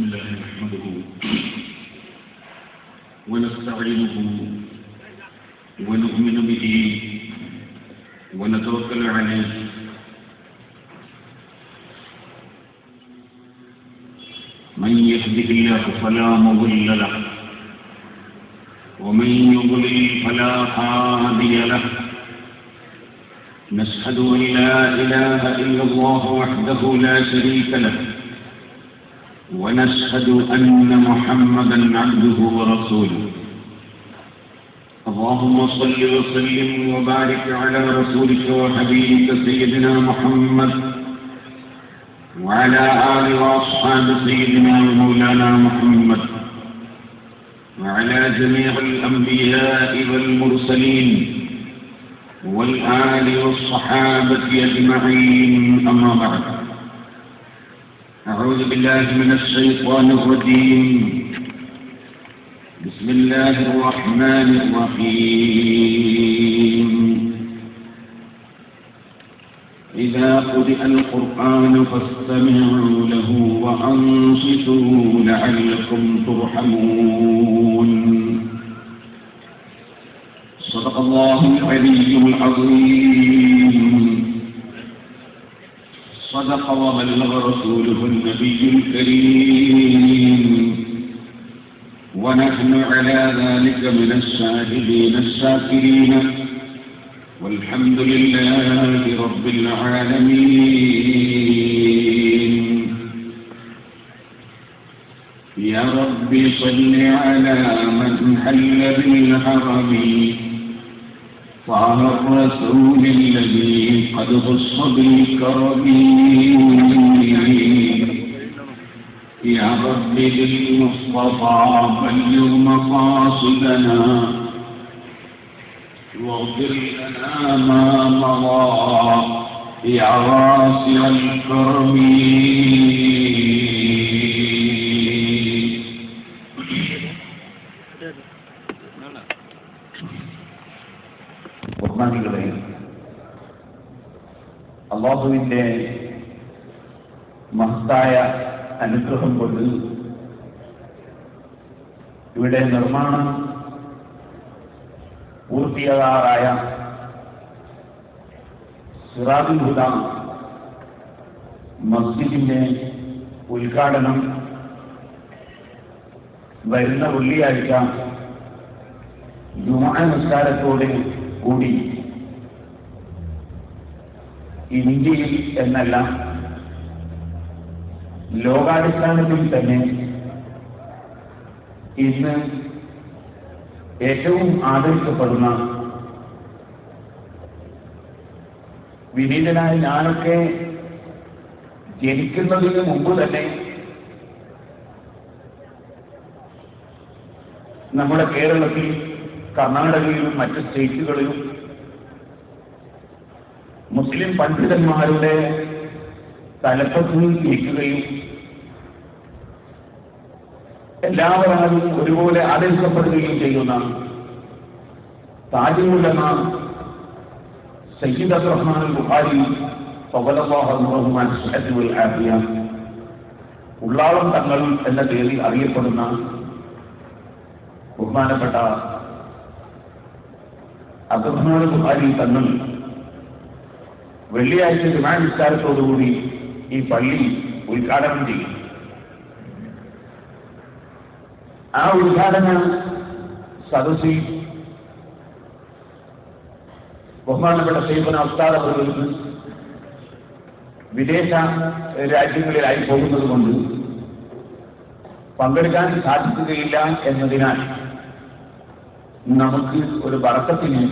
الله نحمده ونستعينه ونؤمن به ونتوكل عليه من يهده الله فلا مضل له ومن يضلل فلا هادي له نشهد أن لا إله إلا الله وحده لا شريك له ونشهد أن محمدا عبده ورسوله اللهم صل وسلم وبارك على رسولك وحبيبك سيدنا محمد وعلى آله وأصحاب سيدنا ومولانا محمد وعلى جميع الأنبياء والمرسلين والآل والصحابة أجمعين أما بعد أعوذ بالله من الشيطان الرجيم بسم الله الرحمن الرحيم إذا قرئ القرآن فاستمعوا له وأنصتوا لعلكم ترحمون صدق الله العلي العظيم صدق وبلغ رسوله النبي الكريم ونحن على ذلك من الشاهدين الشاكرين والحمد لله رب العالمين يا رب صل على من حل بالحرم طه الرسول الذي قد خص بالكرم يا رب بالمصطفى بلغ مقاصدنا واغفر لنا ما مضى يا واسع الكرم അല്ലാഹുവിന്റെ മഹത്തായ അനുഗ്രഹം കൊണ്ട് ഇവിടെ നിർമ്മാണം പൂർത്തിയാകാറായ സിറാജുൽ ഹുദ മസ്ജിദിന്റെ ഉദ്ഘാടനം വരുന്ന വെള്ളിയാഴ്ച ജുമുഅ നിസ്കാരത്തോടെ കൂടി ഇന്ത്യയിൽ എന്നല്ല ലോകാടിസ്ഥാനത്തിൽ തന്നെ ഇന്ന് ഏറ്റവും ആദരിക്കപ്പെടുന്ന വിനീതനായ ഞാനൊക്കെ ജനിക്കുന്നതിന് മുമ്പ് തന്നെ നമ്മുടെ കേരളത്തിൽ കർണാടകയിലും മറ്റ് സ്റ്റേറ്റുകളിലും മുസ്ലിം പണ്ഡിതന്മാരുടെ തലപ്പത്തിൽ ഇരിക്കുകയും എല്ലാവരും ഒരുപോലെ ആദരിക്കപ്പെടുകയും ചെയ്യുന്ന താജുൽ ഉലമ സയ്യിദ് അബ്ദുറഹ്മാൻ ബുഖാരി ഖവലല്ലാഹു അൻഹു അസ്ഹദു വൽ ആഫിയ ഉള്ളാളം തങ്ങൾ എന്ന പേരിൽ അറിയപ്പെടുന്ന ബഹുമാനപ്പെട്ട അബ്ദുറഹ്മാൻ ബുഖാരി തങ്ങൾ വെള്ളിയാഴ്ച ജുമുഅ നിസ്കാരത്തോടുകൂടി ഈ പള്ളി ഉദ്ഘാടനം ചെയ്യും. ആ ഉദ്ഘാടന സദസ്സിൽ ബഹുമാനപ്പെട്ട ശൈഖുന ഉസ്താദ് അവർക്ക് വിദേശ രാജ്യങ്ങളിലായി പോകുന്നത് കൊണ്ട് പങ്കെടുക്കാൻ സാധിക്കുകയില്ല എന്നതിനാൽ നമുക്ക് ഒരു ബറക്കത്തിന്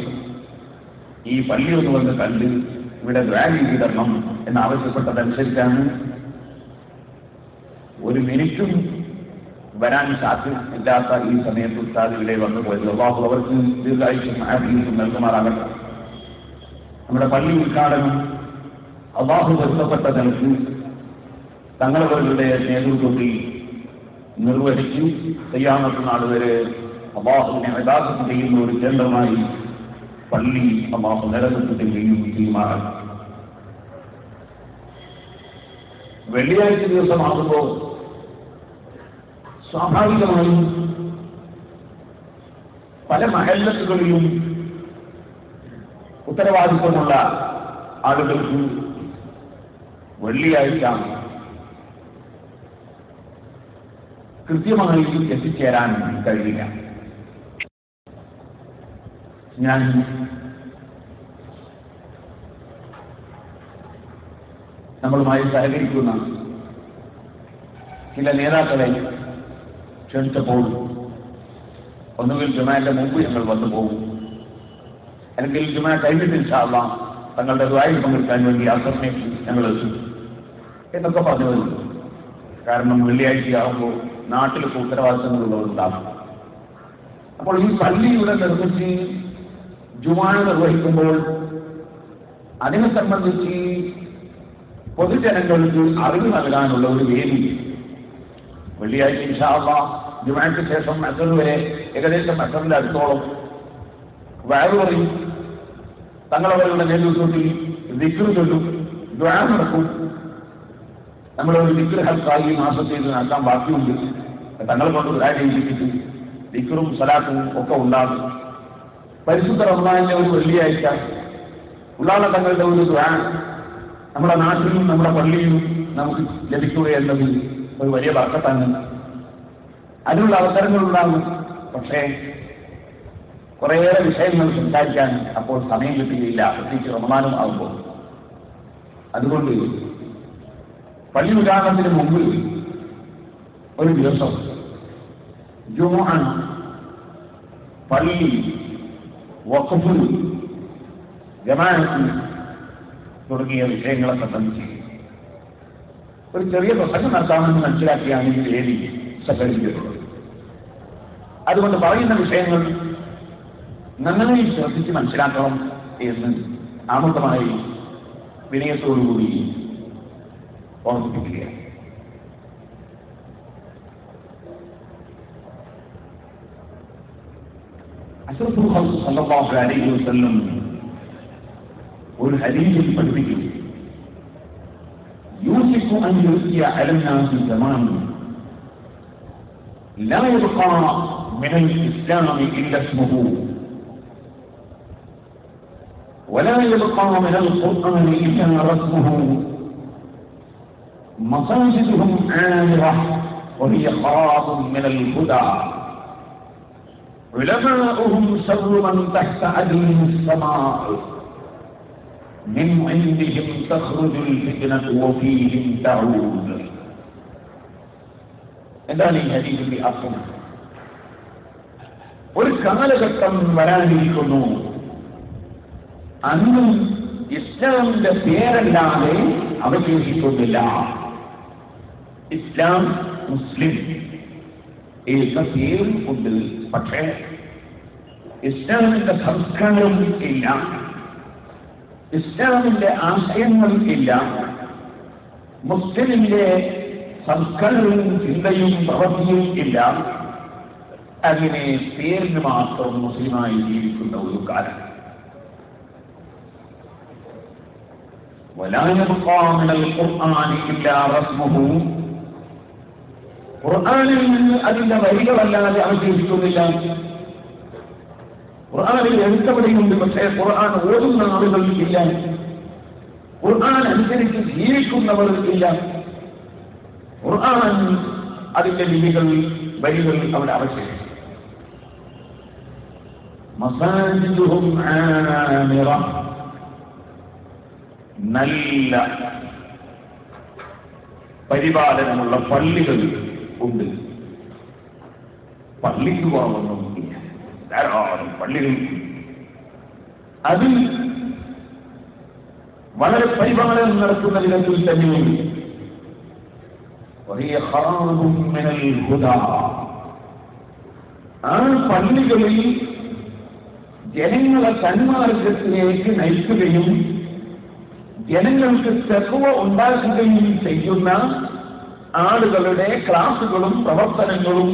ഈ പള്ളി ഒന്ന് വന്ന് കണ്ട് ഇവിടെ റാലി വിതരണം എന്നാവശ്യപ്പെട്ടതനുസരിച്ചാണ് ഒരു മിനിറ്റും വരാൻ സാധ്യമില്ലാത്ത ഈ സമയത്ത് ഉസ്താദ് ഇവിടെ വന്നു പോയത്. അല്ലാഹു അവർക്ക് ദീർഘായുസ്സും ആഫിയത്തും നൽകുമാറാകട്ടെ. നമ്മുടെ പള്ളി ഉദ്ഘാടനം അല്ലാഹു പൊരുത്തപ്പെട്ട നിലക്ക് തങ്ങളുടെ നേതൃത്വത്തിൽ നിർവഹിച്ച് ഖിയാമത്ത് നാൾ വരെ അല്ലാഹുവിനെ ഇബാദത്ത് ചെയ്യുന്ന ഒരു കേന്ദ്രമായി പള്ളി അല്ലാഹു നിലനിർത്തുകയും ചെയ്യുമാറാകട്ടെ. വെള്ളിയാഴ്ച ദിവസമാകുമ്പോൾ സ്വാഭാവികമായും പല മഹല്ലത്തുകളിലും ഉത്തരവാദിത്വമുള്ള ആളുകൾക്ക് വെള്ളിയാഴ്ച കൃത്യമായി എത്തിച്ചേരാൻ കഴിയില്ല. ഞാൻ നമ്മളുമായി സഹകരിക്കുന്ന ചില നേതാക്കളെ ക്ഷണിച്ചപ്പോൾ ഒന്നുകിൽ ജുമാന്റെ മുമ്പ് ഞങ്ങൾ വന്നു പോകും, അല്ലെങ്കിൽ ജുമാ കഴിഞ്ഞിട്ട് ഇൻഷാ അല്ലാഹ് തങ്ങളുടെ ദുആയിൽ പങ്കെടുക്കാൻ വേണ്ടി ആ സമയത്ത് ഞങ്ങൾ എത്തും എന്നൊക്കെ പറഞ്ഞു വരുന്നു. കാരണം വെള്ളിയാഴ്ചയാകുമ്പോൾ നാട്ടിലൊക്കെ ഉത്തരവാദിത്തങ്ങളുള്ളവരുണ്ടാകും. അപ്പോൾ ഈ പള്ളിയുടെ നിർമ്മിച്ച് ജുമാ നിർവഹിക്കുമ്പോൾ അതിനെ സംബന്ധിച്ച് പൊതുജനങ്ങൾക്ക് അറിവ് നൽകാനുള്ള ഒരു വേദി വെള്ളിയാഴ്ച ഇൻഷാ അല്ലാഹ് ജുമാക്ക് ശേഷം അസർ വരെ ഏകദേശം അസറിന്റെ അടുത്തോളം വയറു പറയും, തങ്ങളവരുടെ നേതൃത്വത്തിൽ ദിക്ർ ചൊല്ലും, ദുആ നടക്കും. നമ്മളൊരു ദിക്ർ ഹൽക്കായി മാസത്തിൽ നടക്കാൻ ബാക്കിയുണ്ട്. തങ്ങളെ കൊണ്ട് ദുആ ചെയ്യിപ്പിച്ചിട്ട് ദിക്റും സലാത്തും ഒക്കെ ഉണ്ടാകും. പരിശുദ്ധ റമദാനിലെ ഒരു വെള്ളിയാഴ്ച ഉള്ളാള തങ്ങളുടെ ഒരു ദുആ നമ്മുടെ നാട്ടിലും നമ്മുടെ പള്ളിയിലും നമുക്ക് ലഭിക്കുക എന്നത് ഒരു വലിയ ബർക്കത്താണ്. അതിനുള്ള അവസരങ്ങളുണ്ടാകും. പക്ഷേ കുറേയേറെ വിഷയങ്ങൾ സംസാരിക്കാൻ അപ്പോൾ സമയം കിട്ടുകയില്ല, പ്രത്യേകിച്ച് റമദാനും ആകുമ്പോൾ. അതുകൊണ്ട് പള്ളി ഉദാഹരണത്തിന് മുമ്പ് ഒരു ദിവസം ജുമുഅ, പള്ളി, വഖഫ്, ജമാഅത്ത് തുടങ്ങിയ വിഷയങ്ങളെ സംബന്ധിച്ച് ഒരു ചെറിയ പ്രസംഗം നടത്താമെന്ന് മനസ്സിലാക്കിയാണ് ഈ വേദി സംഘടിപ്പിച്ചിട്ടുള്ളത്. അതുകൊണ്ട് പറയുന്ന വിഷയങ്ങൾ നന്നായി ശ്രദ്ധിച്ച് മനസ്സിലാക്കണം എന്ന് ആമുഖമായി വിനയത്തോടുകൂടി ഓർമ്മിപ്പിക്കുകയാണ്. അഷ്റഫുൽ ഖൽഖ് സല്ലല്ലാഹു അലൈഹി വസല്ലം ഒരു ഹദീസിൽ പഠിപ്പിക്കുന്നു, യൂസിഫു അൻ യുസിയ അലന്നാസി സമാൻ ലാ യബ്ഖാ മിനൽ ഇസ്ലാമി ഇല്ല ഇസ്മുഹു ولا يبقى من القرآن إلا رسمه مساجدهم عامرة وهي خراب من الهدى علماؤهم شر من تحت أديم السماء من عندهم تخرج الفتنة وفيهم تعود. എന്താണ് ഈ ഹദീസിന്റെ അർത്ഥം? ഒരു കാലഘട്ടം വരാനിരിക്കുന്നു, അന്നും ഇസ്ലാമിന്റെ പേരല്ലാതെ അവശേഷിക്കുന്നില്ല. ഇസ്ലാം, മുസ്ലിം എന്ന പേരും ഉണ്ട്, പക്ഷേ ഇസ്ലാമിന്റെ സംസ്കാരം ഇല്ല, ഇസ്ലാമിന്റെ ആശയങ്ങൾ ഇല്ല, മുസ്ലിമിന്റെ സംസ്കാരവും ചിന്തയും പ്രവൃത്തിയും ഇല്ല. അങ്ങനെ പേരിന് മാത്രം മുസ്ലിമായി ജീവിക്കുന്ന ഒരു കാലം. ولا يبقى من القرآن إلا رسمه. ഖുർആനിൽ നിന്ന് അതിന്റെ വരികളല്ലാതെ അവശേഷിക്കുന്നില്ല. ഖുർആനിൽ എഴുത്തവിടെയുണ്ട്, പക്ഷേ ഖുർആൻ ഓതുന്ന ആളുകൾ ഇല്ല, ഖുർആൻ അനുസരിച്ച് ജീവിക്കുന്നവർ ഇല്ല. ഖുർആൻ അതിന്റെ ലിപികൾ, വരികൾ അവിടെ അവശേഷിക്കും. മസാജിദുഹും ആമിറ, നല്ല പരിപാലനമുള്ള പള്ളികൾ ഉണ്ട്. പള്ളിക്ക് കുറവൊന്നും ഇല്ല, ധാരാളം പള്ളികൾ. അതിൽ വളരെ പരിപാലനം നടത്തുന്ന വിധത്തിൽ തന്നെയുണ്ട്. ആ പള്ളികളിൽ ജനങ്ങളെ സന്മാർഗത്തിലേക്ക് നയിക്കുകയും ജനങ്ങൾക്ക് തഖ്വ ഉണ്ടാക്കുകയും ചെയ്യുന്ന ആളുകളുടെ ക്ലാസുകളും പ്രവർത്തനങ്ങളും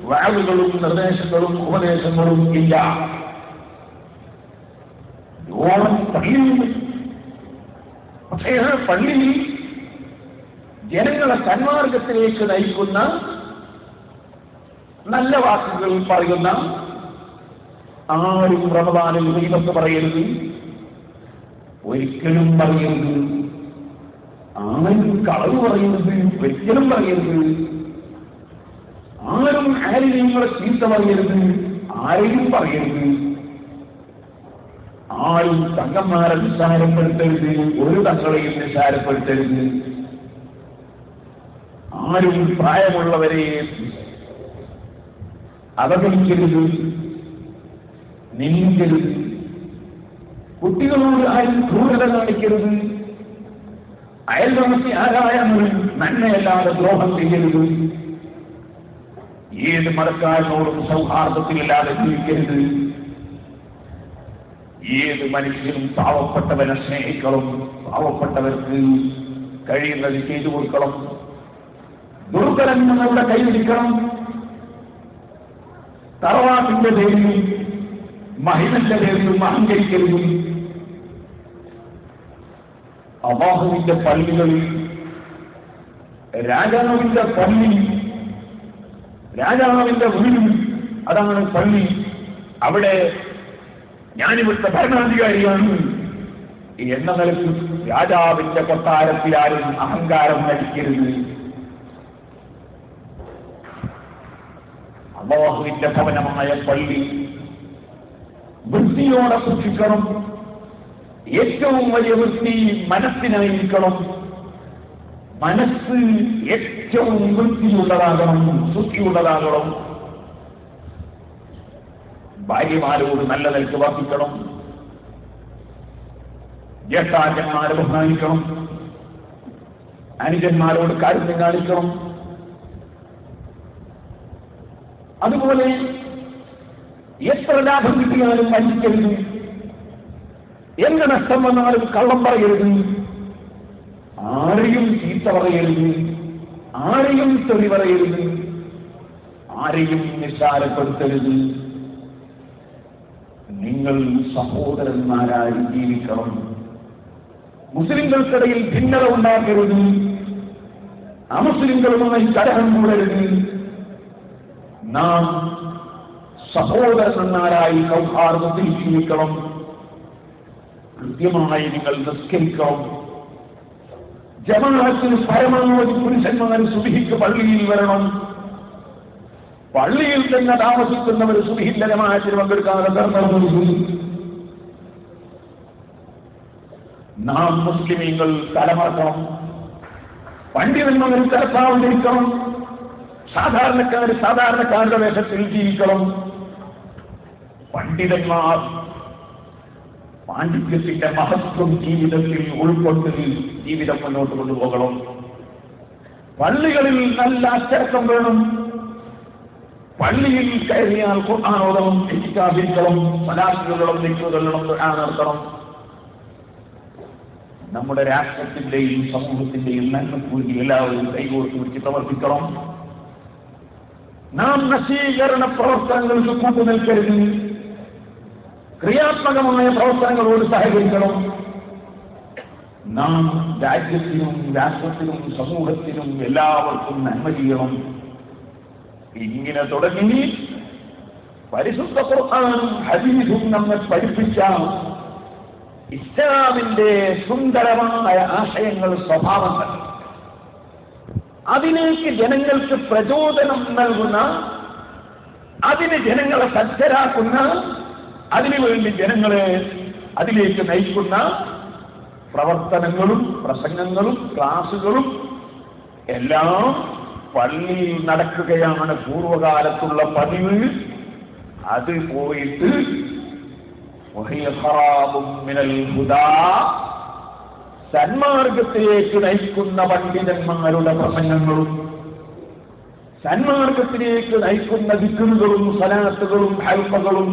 വാളുകളും നിർദ്ദേശങ്ങളും ഉപദേശങ്ങളും ഇല്ല. പള്ളിയുണ്ട്, പക്ഷേ ആ പള്ളിയിൽ ജനങ്ങളെ സന്മാർഗത്തിലേക്ക് നയിക്കുന്ന നല്ല വാക്കുകൾ പറയുന്ന ആരും റമദാനിൽ ഗീബത്ത് പറയരുത്, ഒരിക്കലും പറയരുത്. ആരും കളവ് പറയരുത്, ഒരിക്കലും പറയരുത്. ആരും ആരെയും ചീത്ത പറയരുത്, ആരെയും പറയരുത്. ആരും തങ്ങന്മാരെ നിസ്സാരപ്പെടുത്തരുത്, ഒരു തങ്ങളെയും നിസ്സാരപ്പെടുത്തരുത്. ആരും പ്രായമുള്ളവരെ അവഗണിക്കരുത്, നിന്ദിക്കരുത്. കുട്ടികളോട് ആരും ക്രൂരത കാണിക്കരുത്. അയൽവാസി ആരായാലും നന്മയല്ലാതെ ദ്രോഹം ചെയ്യരുത്. ഏത് മതക്കാരനോടും സൗഹാർദ്ദത്തിലില്ലാതെ ജീവിക്കരുത്. ഏത് മനുഷ്യനും പാവപ്പെട്ടവനെ സ്നേഹിക്കണം, പാവപ്പെട്ടവർക്ക് കഴിയുന്നത് ചെയ്തു കൊടുക്കണം. ദുർബലങ്ങളുടെ കൈപിടിക്കണം. തറവാട്ടിന്റെ പേരിലും മഹിമന്റെ പേരിലും അഹങ്കരിക്കരുത്. അല്ലാഹുവിന്റെ പള്ളികളിൽ രാജാവിന്റെ പള്ളി, രാജാവിന്റെ വീട്, അതാണ് പള്ളി. അവിടെ ഞാനിവിടുത്തെ ഭരണാധികാരിയാണ് എന്ന നിലയ്ക്ക് രാജാവിന്റെ കൊട്ടാരത്തിൽ ആരും അഹങ്കാരം നടിക്കരുത്. അല്ലാഹുവിന്റെ ഭവനമായ പള്ളി വൃത്തിയോടെ സൂക്ഷിക്കണം. ഏറ്റവും വലിയ വൃത്തി മനസ്സിനായിരിക്കണം. മനസ്സ് ഏറ്റവും വൃത്തിയുള്ളതാകണം, ശുദ്ധിയുള്ളതാകണം. ഭാര്യമാരോട് നല്ല നിലക്ക് വർത്തിക്കണം. ജ്യേഷ്ഠാന്മാരെ ബഹുമാനിക്കണം. അനുജന്മാരോട് കാരുണ്യം കാണിക്കണം. അതുപോലെ എത്ര ലാഭം കിട്ടിയാലും വഞ്ചിക്കരുത്. എന്ത് നഷ്ടം വന്നാലും കള്ളം പറയരുത്. ആരെയും ചീത്ത പറയരുത്. ആരെയും തെറി പറയരുത്. ആരെയും നിസ്സാരപ്പെടുത്തരുത്. നിങ്ങൾ സഹോദരന്മാരായി ജീവിക്കണം. മുസ്ലിംകൾക്കിടയിൽ ഭിന്നത ഉണ്ടാക്കരുത്. അമുസ്ലിംകളുമായി കലഹം കൂടരുത്. നാം സഹോദരന്മാരായി സൗഹാർദ്ദത്തിൽ ജീവിക്കണം. കൃത്യമായി നിങ്ങൾ നിസ്കരിക്കണം. ജമാഅത്തിന് പരമാവധി പുരുഷന്മാർ സുബ്ഹിക്ക് പള്ളിയിൽ വരണം. പള്ളിയിൽ തന്നെ താമസിക്കുന്നവർ സുബ്ഹിന്റെ ജമാഅത്തിന് പങ്കെടുക്കാതെ നിർബന്ധം. നാം മുസ്ലിമീങ്ങൾ തലമറക്കണം. പണ്ഡിതന്മാർ തലപ്പാവണ്ടിരിക്കണം. സാധാരണക്കാരുടെ വേഷത്തിൽ ജീവിക്കണം. പണ്ഡിതന്മാർ പാണ്ഡിത്യത്തിന്റെ മഹത്വം ജീവിതത്തിൽ ഉൾക്കൊണ്ട് ജീവിതം മുന്നോട്ട് കൊണ്ടുപോകണം. പള്ളികളിൽ നല്ല അച്ചടക്കം വേണം. പള്ളിയിൽ കയറിയാൽ ഖുർആൻ ഓതണം, ഇരിക്കണം, സലാത്തുകളും ദിക്റുകളും ഖുർആൻ നടത്തണം. നമ്മുടെ രാഷ്ട്രത്തിന്റെയും സമൂഹത്തിന്റെയും നന്മക്കൂടി എല്ലാവരും കൈകോർത്ത് വെച്ച് പ്രവർത്തിക്കണം. നാം നശീകരണ പ്രവർത്തനങ്ങൾക്ക് കൂട്ടുനിൽക്കരുത്. ക്രിയാത്മകമായ പ്രവർത്തനങ്ങളോട് സഹകരിക്കണം. നാം രാജ്യത്തിനും രാഷ്ട്രത്തിനും സമൂഹത്തിനും എല്ലാവർക്കും നന്മ ചെയ്യണം. ഇങ്ങനെ തുടങ്ങി പരിശുദ്ധ ഖുർആനും ഹദീസും നമ്മെ പഠിപ്പിച്ച ഇസ്ലാമിന്റെ സുന്ദരമായ ആശയങ്ങൾ, സ്വഭാവങ്ങൾ, അതിലേക്ക് ജനങ്ങൾക്ക് പ്രചോദനം നൽകുന്ന, അതിന് ജനങ്ങളെ സജ്ജരാക്കുന്ന, അതിനുവേണ്ടി ജനങ്ങളെ അതിലേക്ക് നയിക്കുന്ന പ്രവർത്തനങ്ങളും പ്രസംഗങ്ങളും ക്ലാസുകളും എല്ലാം പള്ളിയിൽ നടക്കുകയാണ് പൂർവകാലത്തുള്ള പതിവ്. അത് പോയിട്ട് സന്മാർഗത്തിലേക്ക് നയിക്കുന്ന പണ്ഡിതന്മാരുടെ പ്രസംഗങ്ങളും സന്മാർഗത്തിലേക്ക് നയിക്കുന്ന ദിക്റുകളും സലാത്തുകളും ഹൽഖകളും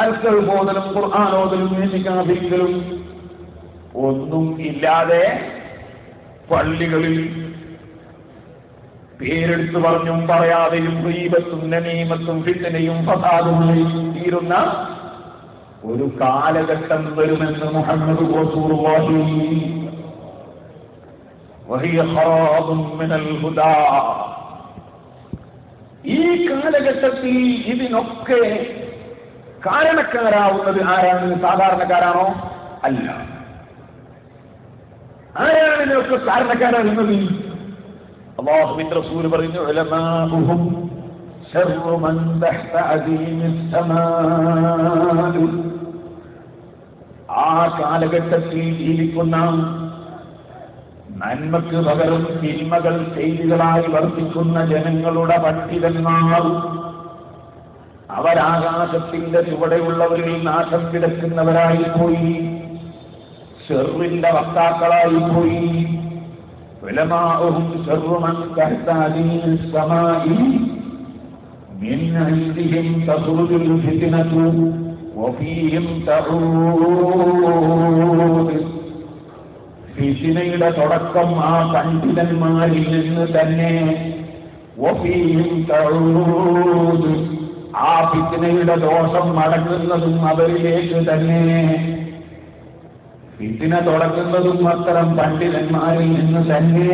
അൽക്കൽ ബോധനം ഖുർആനോദലും ഇത്തികാഫിലും ഒന്നും ഇല്ലാതെ പള്ളികളിൽ പേരെടുത്തു പറഞ്ഞും പറയാതെയും ഗീബത്തും നമീമത്തും ഫിത്നയും ഫസാദുമായി തീരുന്ന ഒരു കാലഘട്ടം വരുമെന്ന് മുഹമ്മദ് റസൂലുള്ളാഹി വഹിയ ഖറാബുൻ മിനൽ ഹുദാ. ഈ കാലഘട്ടത്തിൽ ഇതിനൊക്കെ കാരണക്കാരാവുന്നത് ആരാണ്? സാധാരണക്കാരാണോ? അല്ല. ആരാണ് ഇതിനൊക്കെ കാരണക്കാരാകുന്നത്? അല്ലാഹുവിന്റെ റസൂൽ പറഞ്ഞു, ഉലമാഉഹും ശർറു മൻ തഹ്ത അദീമിസ് സമാഅ. ആ കാലഘട്ടത്തിൽ ജീവിക്കുന്ന നന്മക്ക് പകരം തിന്മകൾ ചെയ്തികളായി വർദ്ധിക്കുന്ന ജനങ്ങളുടെ പണ്ഡിതന്മാർ അവരാകാശത്തിന്റെ ചുവടെയുള്ളവരിൽ നാശം കിടക്കുന്നവരായിപ്പോയി, ഷെറിന്റെ വക്താക്കളായിപ്പോയി. ഉലമാഉഹും ശർറു മൻ തഹ്ത അദീമിസ് സമാഅ മിൻ ഇൻദിഹിം തഖ്റുജുൽ ഫിത്നതു വഫീഹിം തഊദ്. ഫിത്നയുടെ തുടക്കം ആ പണ്ഡിതന്മാരിൽ നിന്ന് തന്നെ. വഫീഹിം തഊദ്. ആ ഫിത്നയുടെ ദോഷം മടങ്ങുന്നതും അവരിലേക്ക് തന്നെ. ഫിത്ന തുടങ്ങുന്നതും അത്തരം പണ്ഡിതന്മാരിൽ നിന്ന് തന്നെ.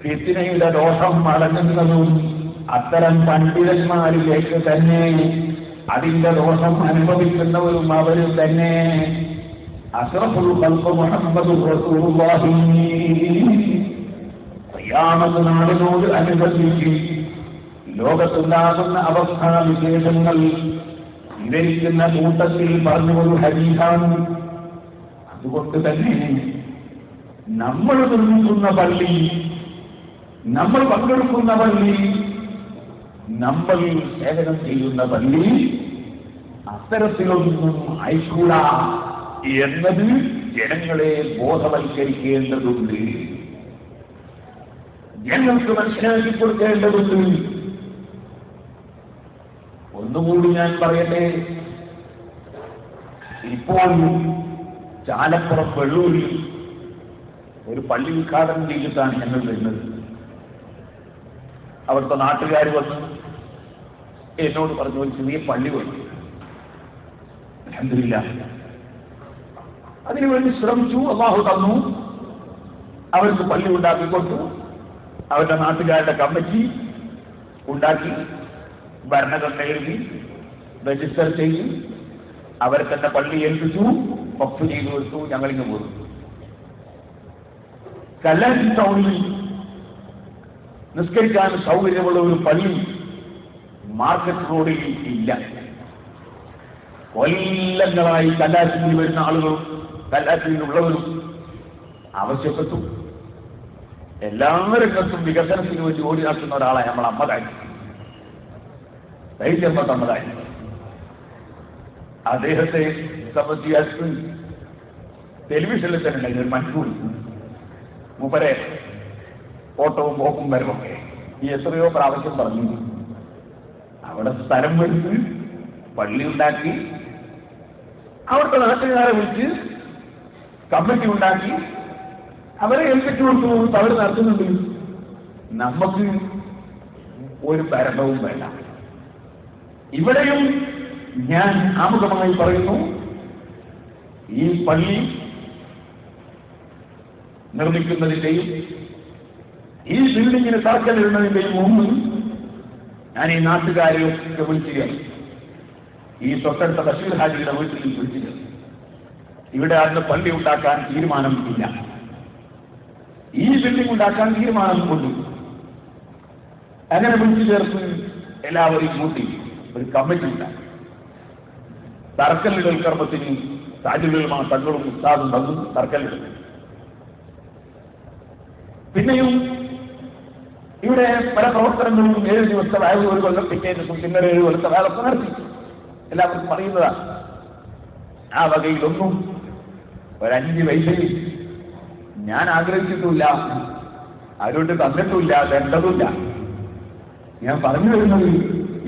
ഫിത്നയുടെ ദോഷം മടങ്ങുന്നതും അത്തരം പണ്ഡിതന്മാരിലേക്ക് തന്നെ. അതിന്റെ ദോഷം അനുഭവിക്കുന്നവരും അവരിൽ തന്നെ. അഷ്റഫുൽ ഖൽഖ് മുഹമ്മദുർ റസൂലുള്ളാഹി ഖിയാമത്ത് നാളിനോട് അനുബന്ധിച്ച് ലോകത്തുണ്ടാകുന്ന അവസ്ഥാവിശേഷങ്ങൾ വിവരിക്കുന്ന കൂട്ടത്തിൽ പറഞ്ഞ ഒരു ഹദീസാണ്. അതുകൊണ്ട് തന്നെ നമ്മൾ നിർമ്മിക്കുന്ന പള്ളി, നമ്മൾ പങ്കെടുക്കുന്ന പള്ളി, നമ്മൾ സേവനം ചെയ്യുന്ന പള്ളി അത്തരത്തിലൊന്നും ആയിക്കൂടാ എന്നത് ജനങ്ങളെ ബോധവൽക്കരിക്കേണ്ടതുണ്ട്, ജനങ്ങൾക്ക് മനസ്സിലാക്കി കൊടുക്കേണ്ടതുണ്ട്. ഒന്നുകൂടി ഞാൻ പറയട്ടെ, ഇപ്പോൾ ചാലപ്പുറം വെള്ളൂരിൽ ഒരു പള്ളി ഉദ്ഘാടനം ചെയ്തിട്ടാണ് ഞങ്ങൾ വരുന്നത്. അവിടുത്തെ നാട്ടുകാർ വന്ന് എന്നോട് പറഞ്ഞു, ഒരു ചെറിയ പള്ളി വേണം. അൽഹംദുലില്ലാഹ് അതിനുവേണ്ടി ശ്രമിച്ചു, അല്ലാഹു തന്നു. അവർക്ക് പള്ളി ഉണ്ടാക്കി കൊടുത്തു. അവരുടെ നാട്ടുകാരുടെ കമ്മിറ്റി ഉണ്ടാക്കി, ഭരണഘടന എഴുതി, രജിസ്റ്റർ ചെയ്തു, അവരെ തന്നെ പള്ളി ഏൽപ്പിച്ചു, വഖഫ് ചെയ്തു കൊടുത്തു. ഞങ്ങളിങ്ങ് പോയി. കല്ലാച്ചി ടൗണിൽ നിസ്കരിക്കാൻ സൗകര്യമുള്ള ഒരു പള്ളി മാർക്കറ്റ് റോഡിൽ ഇല്ല. കൊല്ലങ്ങളായി കല്ലാച്ചിയിൽ വരുന്ന ആളുകളും കല്ലാച്ചിയിലുള്ളവരും ആവശ്യപ്പെട്ടു. എല്ലാ രംഗത്തും വികസനത്തിന് വേണ്ടി ഓടി നടത്തുന്ന ഒരാളെ നമ്മൾ അമ്മതായി, ധൈര്യപ്പെട്ട അമ്മതായി. അദ്ദേഹത്തെ സംബന്ധിച്ച് ടെലിവിഷനിൽ തന്നെ ഉണ്ടായിരുന്നു ഒരു മണിക്കൂർ മൂപ്പരെ ഓട്ടവും പോക്കും വരവൊക്കെ ഈ എത്രയോ പ്രാവശ്യം പറഞ്ഞു. അവിടെ സ്ഥലം വെച്ച് പള്ളി ഉണ്ടാക്കി, അവിടുത്തെ നാട്ടുകാരെ വിളിച്ച് കമ്മിറ്റി ഉണ്ടാക്കി, അവരെ ഏൽപ്പിച്ചു കൊടുത്തു. അവർ നടത്തുന്നുണ്ട്. നമുക്ക് ഒരു ഭരണവും വേണ്ട. ഇവിടെയും ഞാൻ ആമുഖമായി പറയുന്നു, ഈ പള്ളി നിർമ്മിക്കുന്നതിന്റെയും ഈ ബിൽഡിങ്ങിന് തറക്കല്ലിടുന്നതിന്റെയും മുമ്പ് ഞാൻ ഈ നാട്ടുകാരെയൊക്കെ വിളിക്കുകയാണ്. ഈ തൊട്ടടുത്ത ബഷീർ ഹാജിയുടെ വീട്ടിൽ വിളിക്കുകയാണ്. ഇവിടെ അന്ന് പള്ളി ഉണ്ടാക്കാൻ തീരുമാനം ഇല്ല, ഈ ബിൽഡിംഗ് ഉണ്ടാക്കാൻ തീരുമാനം കൊണ്ടു. അങ്ങനെ വിളിച്ചു ചേർത്ത് എല്ലാവരെയും കൂട്ടി ഒരു കമ്മിറ്റി ഉണ്ടാക്കി. തറക്കല്ലിടൽ കർമ്മത്തിന് താജുലുലമാ തങ്ങളും ഉസ്താദും വന്നു തറക്കല്ലിടൽ. പിന്നെയും ഇവിടെ പല പ്രവർത്തനങ്ങളും 7 ദിവസത്തെ വയറ് ഒരു കൊല്ലം, പിറ്റേ ദിവസം പിന്നെ 7 കൊല്ലത്തെ വയറൊക്കെ നടത്തി. എല്ലാവർക്കും പറയുന്നതാണ്. ആ വകയിലൊന്നും ഒരു 5 പൈസയിൽ ഞാൻ ആഗ്രഹിച്ചിട്ടുമില്ല, ആരോട്ട് തന്നിട്ടുമില്ല, തരേണ്ടതുമില്ല. ഞാൻ പറഞ്ഞു വരുന്നത്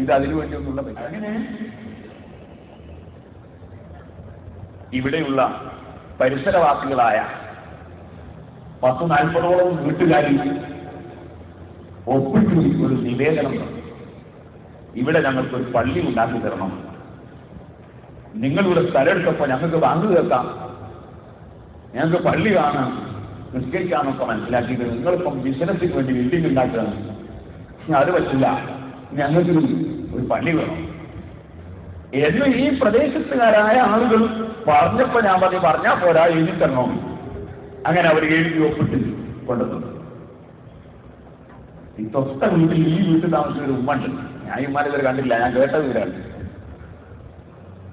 ഇത് അതിനു വേണ്ടിയൊന്നുള്ള പൈസ. അങ്ങനെ ഇവിടെയുള്ള പരിസരവാസികളായ 10-40ഓളം വീട്ടുകാരിൽ ഒപ്പിട്ടു ഒരു നിവേദനം. ഇവിടെ ഞങ്ങൾക്കൊരു പള്ളി ഉണ്ടാക്കി തരണം, നിങ്ങളിവിടെ സ്ഥലം എടുത്തപ്പോൾ ഞങ്ങൾക്ക് വാങ്ങു കേൾക്കാം, ഞങ്ങൾക്ക് പള്ളി കാണാം, നിസ്കരിക്കാനൊക്കെ മനസ്സിലാക്കിയിട്ട് നിങ്ങളിപ്പം ബിസിനസ്സിന് വേണ്ടി ബിൽഡിംഗ് ഉണ്ടാക്കുകയാണ്, അത് പറ്റില്ല, ഞങ്ങൾക്ക് ഒരു പള്ളി വേണം എന്ന് ഈ പ്രദേശത്തുകാരായ ആളുകൾ പറഞ്ഞപ്പോ ഞാൻ പറഞ്ഞാൽ പോരാ, എഴുതി തരണോ. അങ്ങനെ അവർ എഴുതി ഒപ്പിട്ട് കൊണ്ടുവന്നു. ഈ തൊട്ട വീട്ടിൽ ഈ വീട്ടിൽ താമസിച്ച ഒരു ഉമ്മ ഉണ്ട്. ഞാൻ ഈ ഉമ്മാനെ ഇവരെ കണ്ടില്ല, ഞാൻ കേട്ട വീടാണ്.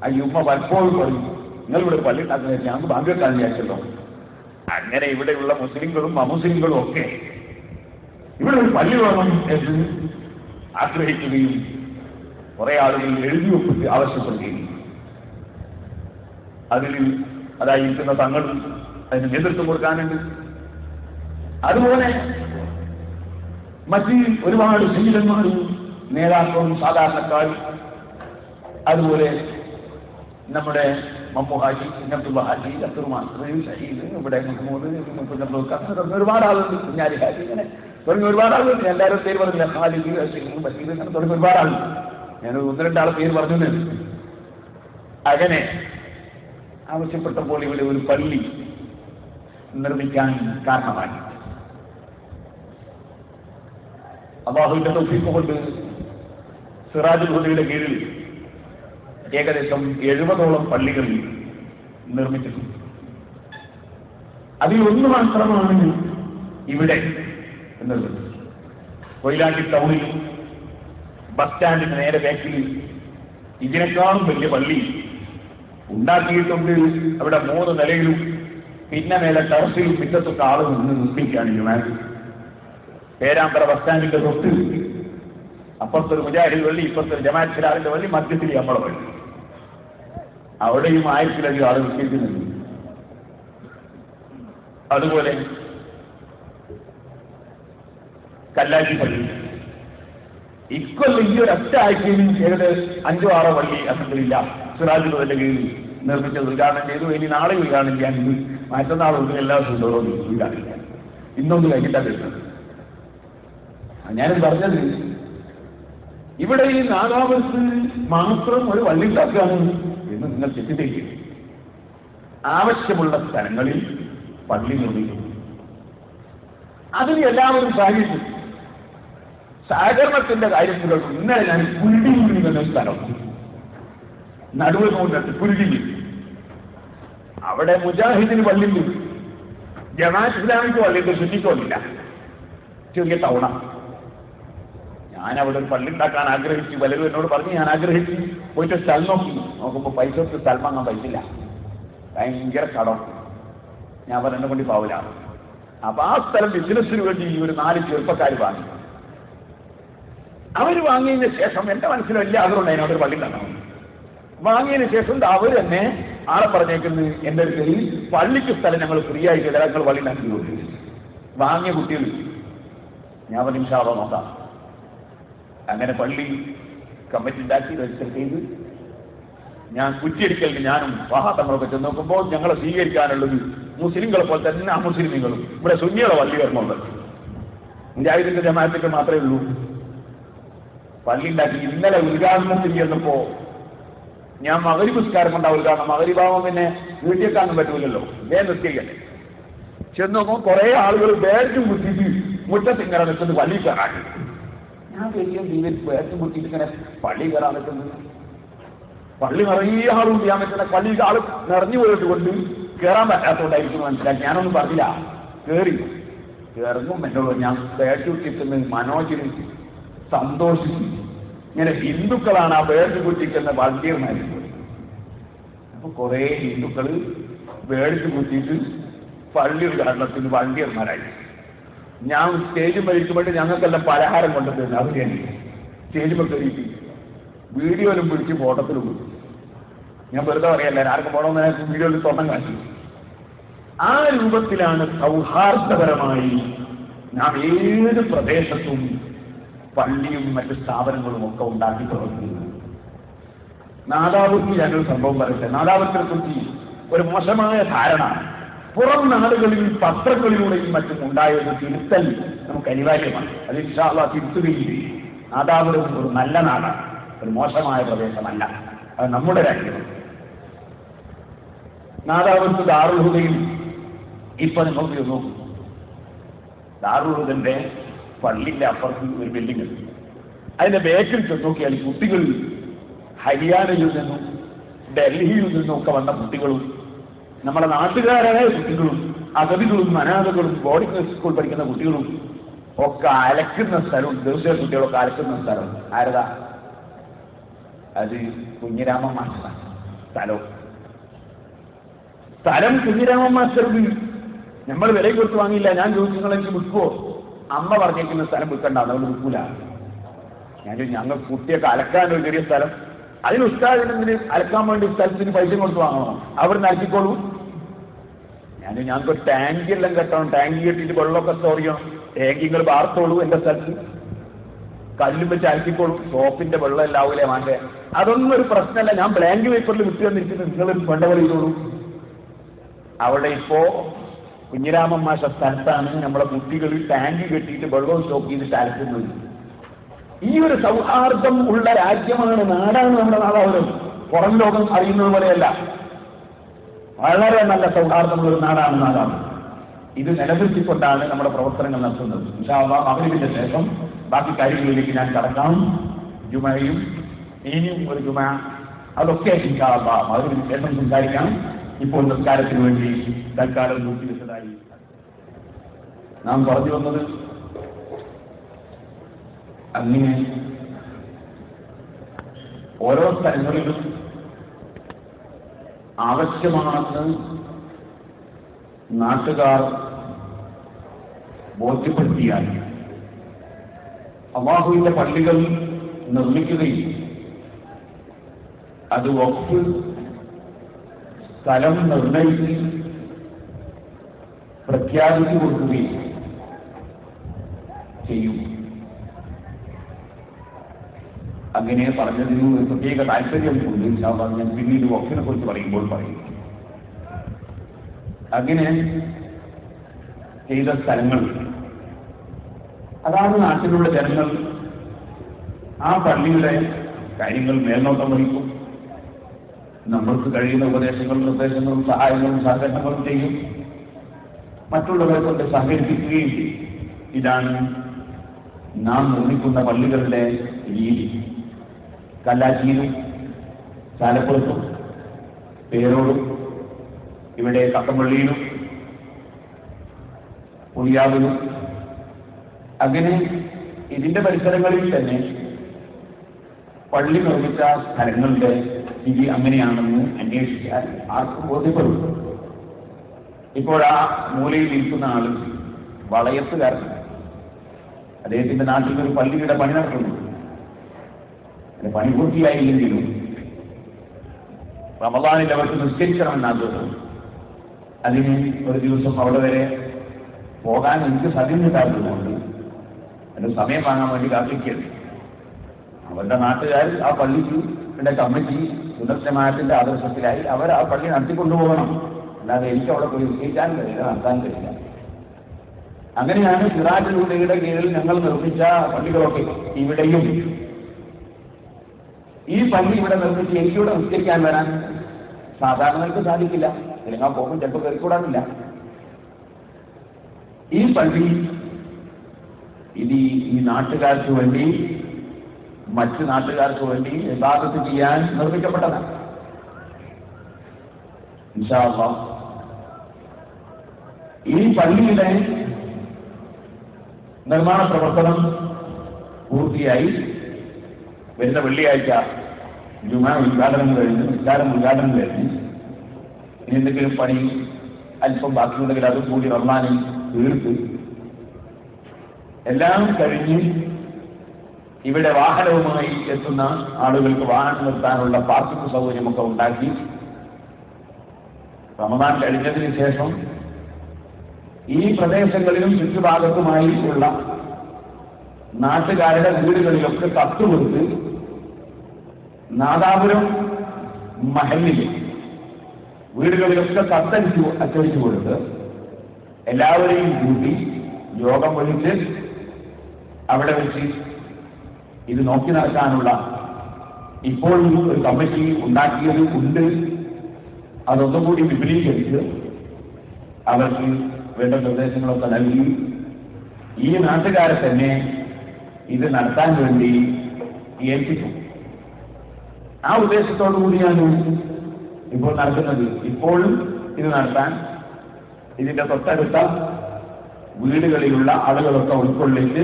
ആ ഈ ഉമ്മ പലപ്പോഴും പറയും, നിങ്ങൾ ഇവിടെ പള്ളി ഉണ്ടാക്കുന്ന ഞങ്ങൾക്ക് ബാങ്കുവെക്കാൻ വിചാരിച്ചല്ലോ. അങ്ങനെ ഇവിടെയുള്ള മുസ്ലിങ്ങളും അമുസ്ലിങ്ങളും ഒക്കെ ഇവിടെ ഒരു പള്ളി വേണം എന്ന് ആഗ്രഹിക്കുകയും കുറെ ആളുകൾ എഴുതി ഒപ്പിട്ട് ആവശ്യപ്പെടുകയും അതിൽ അതായിരിക്കുന്ന തങ്ങൾ അതിന് നേതൃത്വം കൊടുക്കാനുണ്ട്. അതുപോലെ മറ്റ് ഒരുപാട് ശീലന്മാരും നേതാക്കളും സാധാരണക്കാരും, അതുപോലെ നമ്മുടെ മമ്മു ഹാജി, അബ്ദുള്ള ഹാജി, അബ്ദുറഹ്മാൻ ഷഹീദ്, ഇവിടെ ഒരുപാട് ആളുണ്ട്, കുഞ്ഞാലി ഹാജി, ഇങ്ങനെ തുടങ്ങി ഒരുപാട് ആളുകളുണ്ട്. എല്ലാവരും പേര് പറഞ്ഞില്ല, ഖാലിദ്, ബഷീർ, ബഷീർ, അങ്ങനെ തുടങ്ങി ഒരുപാട് ആളുണ്ട്. ഞാൻ ഒന്ന് രണ്ടാളെ പേര് പറഞ്ഞു. അങ്ങനെ ആവശ്യപ്പെട്ടപ്പോൾ ഇവിടെ ഒരു പള്ളി നിർമ്മിക്കാൻ കാരണമായി. അല്ലാഹുവിന്റെ തൗഫീഖ് കൊണ്ട് സിറാജുൽ ഹുദയുടെ കീഴിൽ ഏകദേശം 70ഓളം പള്ളികൾ നിർമ്മിച്ചിട്ടുണ്ട്. അതിൽ ഒന്ന് മാത്രമാണ് ഇവിടെ എന്നുള്ളത്. കൊയിലാണ്ടി ടൗണിൽ ബസ് സ്റ്റാൻഡിന് നേരെ ബാക്കിൽ ഇതിനേക്കാളും വലിയ പള്ളി ഉണ്ടാക്കിയിട്ടുണ്ട്. അവിടെ 3 നിലയിലും പിന്നെ മേലെ ടെറസിലും മുറ്റത്തൊക്കെ ആളുകൾ നിന്ന് നിർമ്മിക്കുകയാണ്. പേരാമ്പ്ര ബസ് സ്റ്റാൻഡിന്റെ തൊട്ട് അപ്പുറത്തൊരു മുജാഹിദ് പള്ളി, ഇപ്പുറത്തൊരു ജമാഅത്ത് ഇസ്ലാമിന്റെ പള്ളി, മധ്യത്തിൽ നമ്മളെ പള്ളി. അവിടെയും 1000-ലധികം ആളുകൾ കേൾക്കുന്നുണ്ട്. അതുപോലെ കല്ലാച്ചി പള്ളി ഇക്കൊല്ലം ഈ ഒരു ഒറ്റ ആഴ്ചയിൽ ഏകദേശം 5-6 പള്ളി അസംബ്ലിയില്ല സിറാജുൽ ഹുദയുടെ കീഴിൽ നിർമ്മിച്ചത് ഉദ്ഘാടനം ചെയ്തു. ഇനി നാളെ ഉദ്ഘാടനം ചെയ്യാനുണ്ട്, മറ്റന്നാൾ എല്ലാ ദിവസവും ഉദ്ഘാടനം ചെയ്യാൻ. ഇന്നൊന്ന് കഴിഞ്ഞിട്ടാണ് വരുന്നത്. ഞാനും പറഞ്ഞത് ഇവിടെ ഈ നാദാപുരത്ത് മാത്രം ഒരു പള്ളി ഉണ്ടാക്കുകയാണ് എന്ന് നിങ്ങൾ തെറ്റിദ്ധരിക്കും. ആവശ്യമുള്ള സ്ഥലങ്ങളിൽ പള്ളി നിർമ്മിക്കുന്നു. അതിന് എല്ലാവരും സഹകരിച്ചു. സഹകരണത്തിന്റെ കാര്യത്തിൽ ഇന്നലെ ഞാൻ പുരുടിമീൻ എന്ന സ്ഥലം നടുവ് കൊണ്ടിട്ട് പുരുടിമീൻ, അവിടെ മുജാഹിദിന് പള്ളിയുണ്ട്, ജമാഅത്ത് ഇസ്ലാമിക്ക് പള്ളിയുണ്ട്, സുന്നിക്കൊന്നില്ല. ചെറിയ ടൗണ. ഞാനവിടെ ഒരു പള്ളി ഉണ്ടാക്കാൻ ആഗ്രഹിച്ചു. പലരും എന്നോട് പറഞ്ഞു ഞാൻ ആഗ്രഹിച്ചു. പോയിട്ട് സ്ഥലം നോക്കുമ്പോൾ പൈസ കൊടുത്ത് സ്ഥലം വാങ്ങാൻ പറ്റില്ല, ഭയങ്കര കടം. ഞാൻ പറഞ്ഞ കൊണ്ട് പാവില്ല. അപ്പൊ ആ സ്ഥലം ബിസിനസ്സിന് വേണ്ടി ഒരു 4 ചെറുപ്പക്കാർ വാങ്ങി. അവർ വാങ്ങിയതിന് ശേഷം എന്റെ മനസ്സിൽ വലിയ ആഗ്രഹം അതിനോട് പള്ളി ഉണ്ടാക്കണം. വാങ്ങിയതിന് ശേഷം അവർ തന്നെ ആളെ പറഞ്ഞേക്കുന്നത് എന്റെ ഒരു പേരിൽ പള്ളിക്ക് സ്ഥലം ഞങ്ങൾ ഫ്രീ ആയിട്ട് ഞങ്ങൾ പള്ളി ഉണ്ടാക്കി കൊടുത്തു. വാങ്ങിയ കുട്ടികൾ ഞാൻ പറഞ്ഞു ഇൻഷാ അല്ലാഹ് നോക്കാം. അങ്ങനെ പള്ളി കമ്മിറ്റി ഉണ്ടാക്കി രജിസ്റ്റർ ചെയ്ത് ഞാൻ കുറ്റിയടിക്കലിന് ഞാനും വാഹാത്തങ്ങളൊക്കെ ചെന്ന് നോക്കുമ്പോൾ ഞങ്ങളെ സ്വീകരിക്കാനുള്ളത് മുസ്ലിങ്ങളെ പോലെ തന്നെ അമുസ്ലിങ്ങളും ഇവിടെ സുന്നികളെ പള്ളി വരണമുണ്ട്. മുജാഹിദിന്റെ ജമാഅത്തിന്റെ മാത്രമേ ഉള്ളൂ. പള്ളി ഉണ്ടാക്കി ഇന്നലെ ഉദ്ഘാടനത്തിൽ ചെന്നപ്പോ ഞാൻ മഗ്‌രിബ് നിസ്കാരം കൊണ്ടാ ഉദ്ഘാടനം. മഗ്‌രിബാവുമ്പോൾ പിന്നെ വീട്ടിലേക്കാനും പറ്റൂലല്ലോ, വേഗം നിസ്കരിക്കല്ലേ. ചെന്ന് നോക്കുമ്പോൾ കുറെ ആളുകൾ ബാറ്റും കുത്തിയിട്ട് മുറ്റത്ത് ഇങ്ങനെ നിൽക്കുന്നത് പള്ളി കയറാൻ. ഞാൻ വലിയ ജീവിതം ബാറ്റും കുത്തിയിട്ട് ഇങ്ങനെ പള്ളി കയറാൻ നിൽക്കുന്നത്. പള്ളി നിറയെ ആളും ചെയ്യാൻ പറ്റുന്ന പള്ളിയിൽ ആൾ നിറഞ്ഞു പോയിട്ട് കൊണ്ട് കയറാൻ പറ്റാത്തതുകൊണ്ടായിരിക്കും മനസ്സിലാക്കി. ഞാനൊന്നും പറഞ്ഞില്ല. കയറി ഇറങ്ങും എന്നോട് ഞാൻ ബാറ്റ് കുത്തിക്കുന്ന മനോജിന് സന്തോഷിച്ചു. ഇങ്ങനെ ഹിന്ദുക്കളാണ് ആ വേർഡ് കുത്തിക്കുന്ന വണ്ടിയന്മാരുന്നത്. അപ്പൊ കുറെ ഹിന്ദുക്കൾ വേർഡ് കുത്തിയിട്ട് പള്ളി ഉദ്ഘാടനത്തിന് വണ്ടിയന്മാരായി. ഞാൻ സ്റ്റേജ് മരിക്കുമ്പോൾ ഞങ്ങൾക്കെല്ലാം പലഹാരം കൊണ്ടുവരുന്നത് അവരെയാണ്. സ്റ്റേജ് കയറിയിട്ട് വീഡിയോയിലും പിടിച്ച് ഫോട്ടത്തിലും പോയി. ഞാൻ വെറുതെ പറയല്ല, ആർക്കും പോകണമെന്ന് വീഡിയോയിൽ തോട്ടം കാണിച്ചു. ആ രൂപത്തിലാണ് സൗഹാർദ്ദപരമായി നാം ഏത് പ്രദേശത്തും പള്ളിയും മറ്റ് സ്ഥാപനങ്ങളും ഒക്കെ ഉണ്ടാക്കി പ്രവർത്തിക്കുന്നത്. നാദാപുരത്തിൽ ഞാനൊരു സംഭവം പറയട്ടെ. നാദാപുരത്തെ കുറിച്ച് ഒരു മോശമായ ധാരണ പുറം നാടുകളിൽ പത്രങ്ങളിലൂടെയും മറ്റും ഉണ്ടായത് തിരുത്തൽ നമുക്ക് അനിവാര്യമാണ്. അത് ഇൻഷാ അല്ലാഹ് തിരുത്തുകയും. നാദാപുരം ഒരു നല്ല നാടാണ്, ഒരു മോശമായ പ്രദേശമല്ല. അത് നമ്മുടെ രാജ്യമാണ്. നാദാപുരത്ത് ദാറുൽ ഹുദയിൽ ഇപ്പൊ നിങ്ങൾക്ക് നോക്കും, ദാറുൽ ഹുദന്റെ പള്ളിന്റെ അപ്പുറത്ത് ഒരു ബിൽഡിംഗ് ഉണ്ട്. അതിന്റെ ബേക്കിൽ നോക്കിയാൽ കുട്ടികൾ ഹരിയാനയിൽ നിന്നും ഡൽഹിയിൽ നിന്നും ഒക്കെ വന്ന കുട്ടികളും നമ്മുടെ നാട്ടുകാരായ കുട്ടികളും അഗതികളും അനാഥകളും ബോർഡിംഗ് സ്കൂൾ പഠിക്കുന്ന കുട്ടികളും ഒക്കെ അലക്കുന്ന സ്ഥലവും ദിവസത്തെ കുട്ടികളൊക്കെ അലക്കുന്ന സ്ഥലം ആരതാ? അത് കുഞ്ഞിരാമൻ മാസ്റ്റർ സ്ഥലം കുഞ്ഞിരാമൻ മാസ്റ്റർക്ക് നമ്മൾ വില കൊടുത്ത് വാങ്ങിയില്ല. ഞാൻ ചോദിച്ചു നിങ്ങൾ എനിക്ക് വിൽക്കുവോ? അമ്മ പറഞ്ഞേക്കുന്ന സ്ഥലം വിൽക്കണ്ട, അതുകൊണ്ട് വിൽക്കൂല. ഞാൻ ചോദിച്ചു ഞങ്ങൾ കുട്ടിയൊക്കെ അലക്കാൻ ഒരു ചെറിയ സ്ഥലം, അതിന് ഉസ്താദിന് അലക്കാൻ വേണ്ടി സ്ഥലത്തിന് പൈസ കൊടുത്ത് വാങ്ങണോ? അവിടുന്ന് അലക്കിക്കോളൂ. ഞങ്ങൾക്ക് ടാങ്കി എല്ലാം കെട്ടണം, ടാങ്കി കെട്ടിയിട്ട് വെള്ളമൊക്കെ സ്റ്റോർ ചെയ്യണം. ടാങ്കിങ്ങൾ വാർത്തോളൂ, എന്റെ സ്ഥലത്ത് കല്ലും വെച്ച് അലക്കിക്കോളൂ. സോപ്പിന്റെ വെള്ളം എല്ലാവൂലേ വേണ്ടേ? അതൊന്നും ഒരു പ്രശ്നമല്ല. ഞാൻ ബ്ലാങ്ക് പേപ്പറിൽ വിട്ടു തന്നിരിക്കുന്നത്, നിങ്ങളൊരു വേണ്ടവർ ചെയ്തോളൂ. അവിടെ ഇപ്പോ കുഞ്ഞിരാമൻ മാഷ സ്ഥലത്താണ് നമ്മളെ കുട്ടികൾ ടാങ്കി കെട്ടിയിട്ട് വെള്ളവും സ്റ്റോക്ക് ചെയ്തിട്ട് അലക്കുന്നത്. ഈ ഒരു സൗഹാർദ്ദം ഉള്ള രാജ്യമാണ്, നാടാണ് നമ്മുടെ നാടാവരും. പുറം ലോകം അറിയുന്നത് പോലെയല്ല, വളരെ നല്ല സൗഹാർദ്ദമുള്ള ഒരു നാടാണ്. ഇത് നിലനിർത്തിക്കൊണ്ടാണ് നമ്മുടെ പ്രവർത്തനങ്ങൾ നടത്തുന്നത്. ഇൻഷാ അല്ലാഹ് മഗ്‌രിബിന്റെ ശേഷം ബാക്കി കാര്യങ്ങളിലേക്ക് ഞാൻ കടക്കാം. ജുമയും ഇനിയും ഒരു ജുമ, അതൊക്കെ ഇൻഷാ അല്ലാഹ് മഗ്‌രിബിന് ശേഷം സംസാരിക്കാം. ഇപ്പോൾ നിസ്കാരത്തിന് വേണ്ടി തൽക്കാലം നോക്കിവെച്ചതായി നാം പറഞ്ഞു വന്നത്, അങ്ങനെ ഓരോ സ്ഥലങ്ങളിലും ആവശ്യമാണെന്ന് നാട്ടുകാർ ബോധ്യപ്പെടുത്തിയാൽ അല്ലാഹുവിന്റെ പള്ളികൾ നിർമ്മിക്കുകയും അത് വഖഫ് സ്ഥലം നിർണയിച്ച് പ്രഖ്യാപിച്ചു കൊടുക്കുകയും ചെയ്യും. അങ്ങനെ പറഞ്ഞതിന് ഒരു പ്രത്യേക താല്പര്യം കൊണ്ട് ഞാൻ പിന്നീട് വഖഫിനെ കുറിച്ച് പറയുമ്പോൾ പറയും. അങ്ങനെ ചെയ്ത സ്ഥലങ്ങൾ, അതാണ് നാട്ടിലുള്ള ജനങ്ങൾ ആ പള്ളിയുടെ കാര്യങ്ങൾ മേൽനോട്ടം വഹിക്കും. നമ്മൾക്ക് കഴിയുന്ന ഉപദേശങ്ങളും നിർദ്ദേശങ്ങളും സഹായങ്ങളും സഹകരണങ്ങളും ചെയ്യും. മറ്റുള്ളവരെ കൊണ്ട് സഹകരിപ്പിക്കുകയും ചെയ്യും. ഇതാണ് നാം നിർമ്മിക്കുന്ന പള്ളികളുടെ രീതി. കല്ലാച്ചിയിലും ചാലപ്പുറത്തും പേരോടും ഇവിടെ കക്കമ്പള്ളിയിലും പുളിയാവിലും അങ്ങനെ ഇതിന്റെ പരിസരങ്ങളിൽ തന്നെ പള്ളി നിർമ്മിച്ച സ്ഥലങ്ങളുടെ സ്ഥിതി അങ്ങനെയാണെന്ന് അന്വേഷിച്ചാൽ ആർക്കും ബോധ്യപ്പെടും. ഇപ്പോഴാ മൂലയിൽ ഇരിക്കുന്ന ആള് വളയത്തുകാരൻ, അദ്ദേഹത്തിന്റെ നാട്ടിൽ ഒരു പള്ളിയുടെ പണി നടത്തുന്നു. പണി പൂർത്തിയായില്ലെങ്കിലും റമദാനിൽ അവർക്ക് നിസ്കരിക്കണമെന്നാണ് തോന്നുന്നത്. അതിന് ഒരു ദിവസം അവിടെ വരെ പോകാൻ എനിക്ക് സമയം കിട്ടാത്തതുകൊണ്ട് അതിന് സമയം വാങ്ങാൻ വേണ്ടി കാത്തിരിക്കുകയാണ്. അവരുടെ നാട്ടുകാർ ആ പള്ളിക്ക് കമ്മിറ്റി സുദർശനമായത്തിന്റെ ആദർശത്തിലായി അവർ ആ പള്ളി നടത്തിക്കൊണ്ടുപോകണം. അല്ലാതെ എനിക്ക് അവിടെ പോയി നിസ്കരിക്കാൻ കഴിയില്ല, നടത്താൻ കഴിയില്ല. അങ്ങനെയാണ് സിറാജുലുലയുടെ കീഴിൽ ഞങ്ങൾ നിർമ്മിച്ച പള്ളികളൊക്കെ. ഇവിടെയും ഈ പള്ളി ഇവിടെ നിർമ്മിച്ച് എനിക്കിവിടെ നിസ്കരിക്കാൻ വരാൻ സാധാരണങ്ങൾക്ക് സാധിക്കില്ല. അല്ലെങ്കിൽ ആ പോകും ചിലപ്പോൾ കയറിക്കൂടാനില്ല. ഈ പള്ളി ഇത് ഈ നാട്ടുകാർക്ക് വേണ്ടി, മറ്റു നാട്ടുകാർക്ക് വേണ്ടി ഇബാദത്ത് ചെയ്യാൻ നിർമ്മിക്കപ്പെട്ടതാണ്. ഇൻഷാ അല്ലാഹ് ഈ പള്ളിയുടെ നിർമ്മാണ പ്രവർത്തനം പൂർത്തിയായി. വരുന്ന വെള്ളിയാഴ്ച ജുമാ ഉദ്ഘാടനം കഴിഞ്ഞ്, നിസ്കാരം ഉദ്ഘാടനം കഴിഞ്ഞ്, ഇനി എന്തെങ്കിലും പണി അല്പം ബാക്കിയുണ്ടെങ്കിൽ അതും കൂടി റമദാനിൽ തീർത്ത് എല്ലാം കഴിഞ്ഞ് ഇവിടെ വാഹനവുമായി എത്തുന്ന ആളുകൾക്ക് വാഹനം നിർത്താനുള്ള പാർക്കിംഗ് സൗകര്യമൊക്കെ ഉണ്ടാക്കി റമദാൻ കഴിഞ്ഞതിന് ശേഷം ഈ പ്രദേശങ്ങളിലും ചുറ്റുഭാഗത്തുമായി ഉള്ള നാട്ടുകാരുടെ വീടുകളിലൊക്കെ കത്ത് കൊടുത്ത് നാദാപുരം മഹല്ലിൽ വീടുകളിലൊക്കെ അച്ചടിച്ചു കൊടുത്ത് എല്ലാവരെയും കൂട്ടി യോഗം വിളിച്ച് അവിടെ വെച്ച് ഇത് നോക്കി നടക്കാനുള്ള ഇപ്പോൾ ഒരു കമ്മിറ്റി ഉണ്ടാക്കിയത് ഉണ്ട്. അതൊന്നും കൂടി വിപുലീകരിച്ച് അവർക്ക് വേണ്ട നിർദ്ദേശങ്ങളൊക്കെ നൽകി ഈ നാട്ടുകാരെ തന്നെ ഇത് നടത്താൻ വേണ്ടി ഏൽപ്പിക്കും. ആ ഉദ്ദേശത്തോടു കൂടിയാണ് ഇപ്പോൾ നടക്കുന്നത്. ഇപ്പോഴും ഇത് നടത്താൻ ഇതിന്റെ തൊട്ടടുത്ത വീടുകളിലുള്ള ആളുകളൊക്കെ ഉൾക്കൊള്ളിച്ച്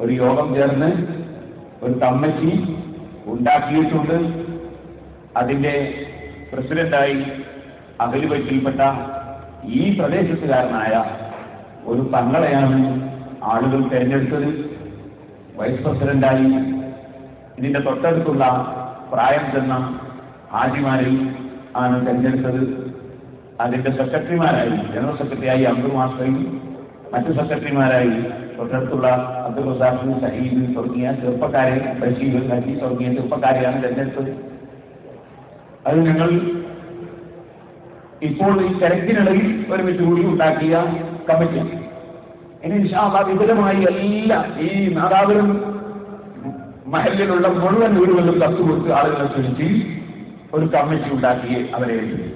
ഒരു യോഗം ചേർന്ന് ഒരു കമ്മിറ്റി ഉണ്ടാക്കിയിട്ടുണ്ട്. അതിന്റെ പ്രസിഡന്റായി അഖിലുബൈത്തിൽപ്പെട്ട ഈ പ്രദേശത്തുകാരനായ ഒരു തങ്ങളെയാണ് ആളുകൾ തെരഞ്ഞെടുത്തത്. വൈസ് പ്രസിഡന്റായി ഇതിന്റെ തൊട്ടടുത്തുള്ള പ്രായം ചെന്ന ഹാജിമാരിൽ ആണ് തെരഞ്ഞെടുത്തത്. അതിന്റെ സെക്രട്ടറിമാരായി ജനറൽ സെക്രട്ടറിയായി അബ്ദുൽ മാസ്റ്ററും മറ്റു സെക്രട്ടറിമാരായി തൊട്ടടുത്തുള്ള അബ്ദുൽ റസാഖ്, സഹീദ് തുടങ്ങിയ ചെറുപ്പക്കാരെ, ബഷീർ, ഹജീസ് തുടങ്ങിയ ചെറുപ്പക്കാരെയാണ് തെരഞ്ഞെടുത്തത്. അത് ഞങ്ങൾ ഇപ്പോൾ ഈ തിരക്കിനിടയിൽ ഒരുമിച്ച് കൂടി ഉണ്ടാക്കിയ കമ്മിറ്റി. ഇനി ഇൻഷാ അല്ലാഹ് വിപുലമായി എല്ലാ ഈ നാദാപുരം മഹല്ലിലുള്ള മുഴുവൻ വീടുകളിലും കത്ത് കൊടുത്ത് ആളുകളെ ക്ഷണിച്ച് ഒരു കമ്മിറ്റി ഉണ്ടാക്കി അവരെ എഴുതി.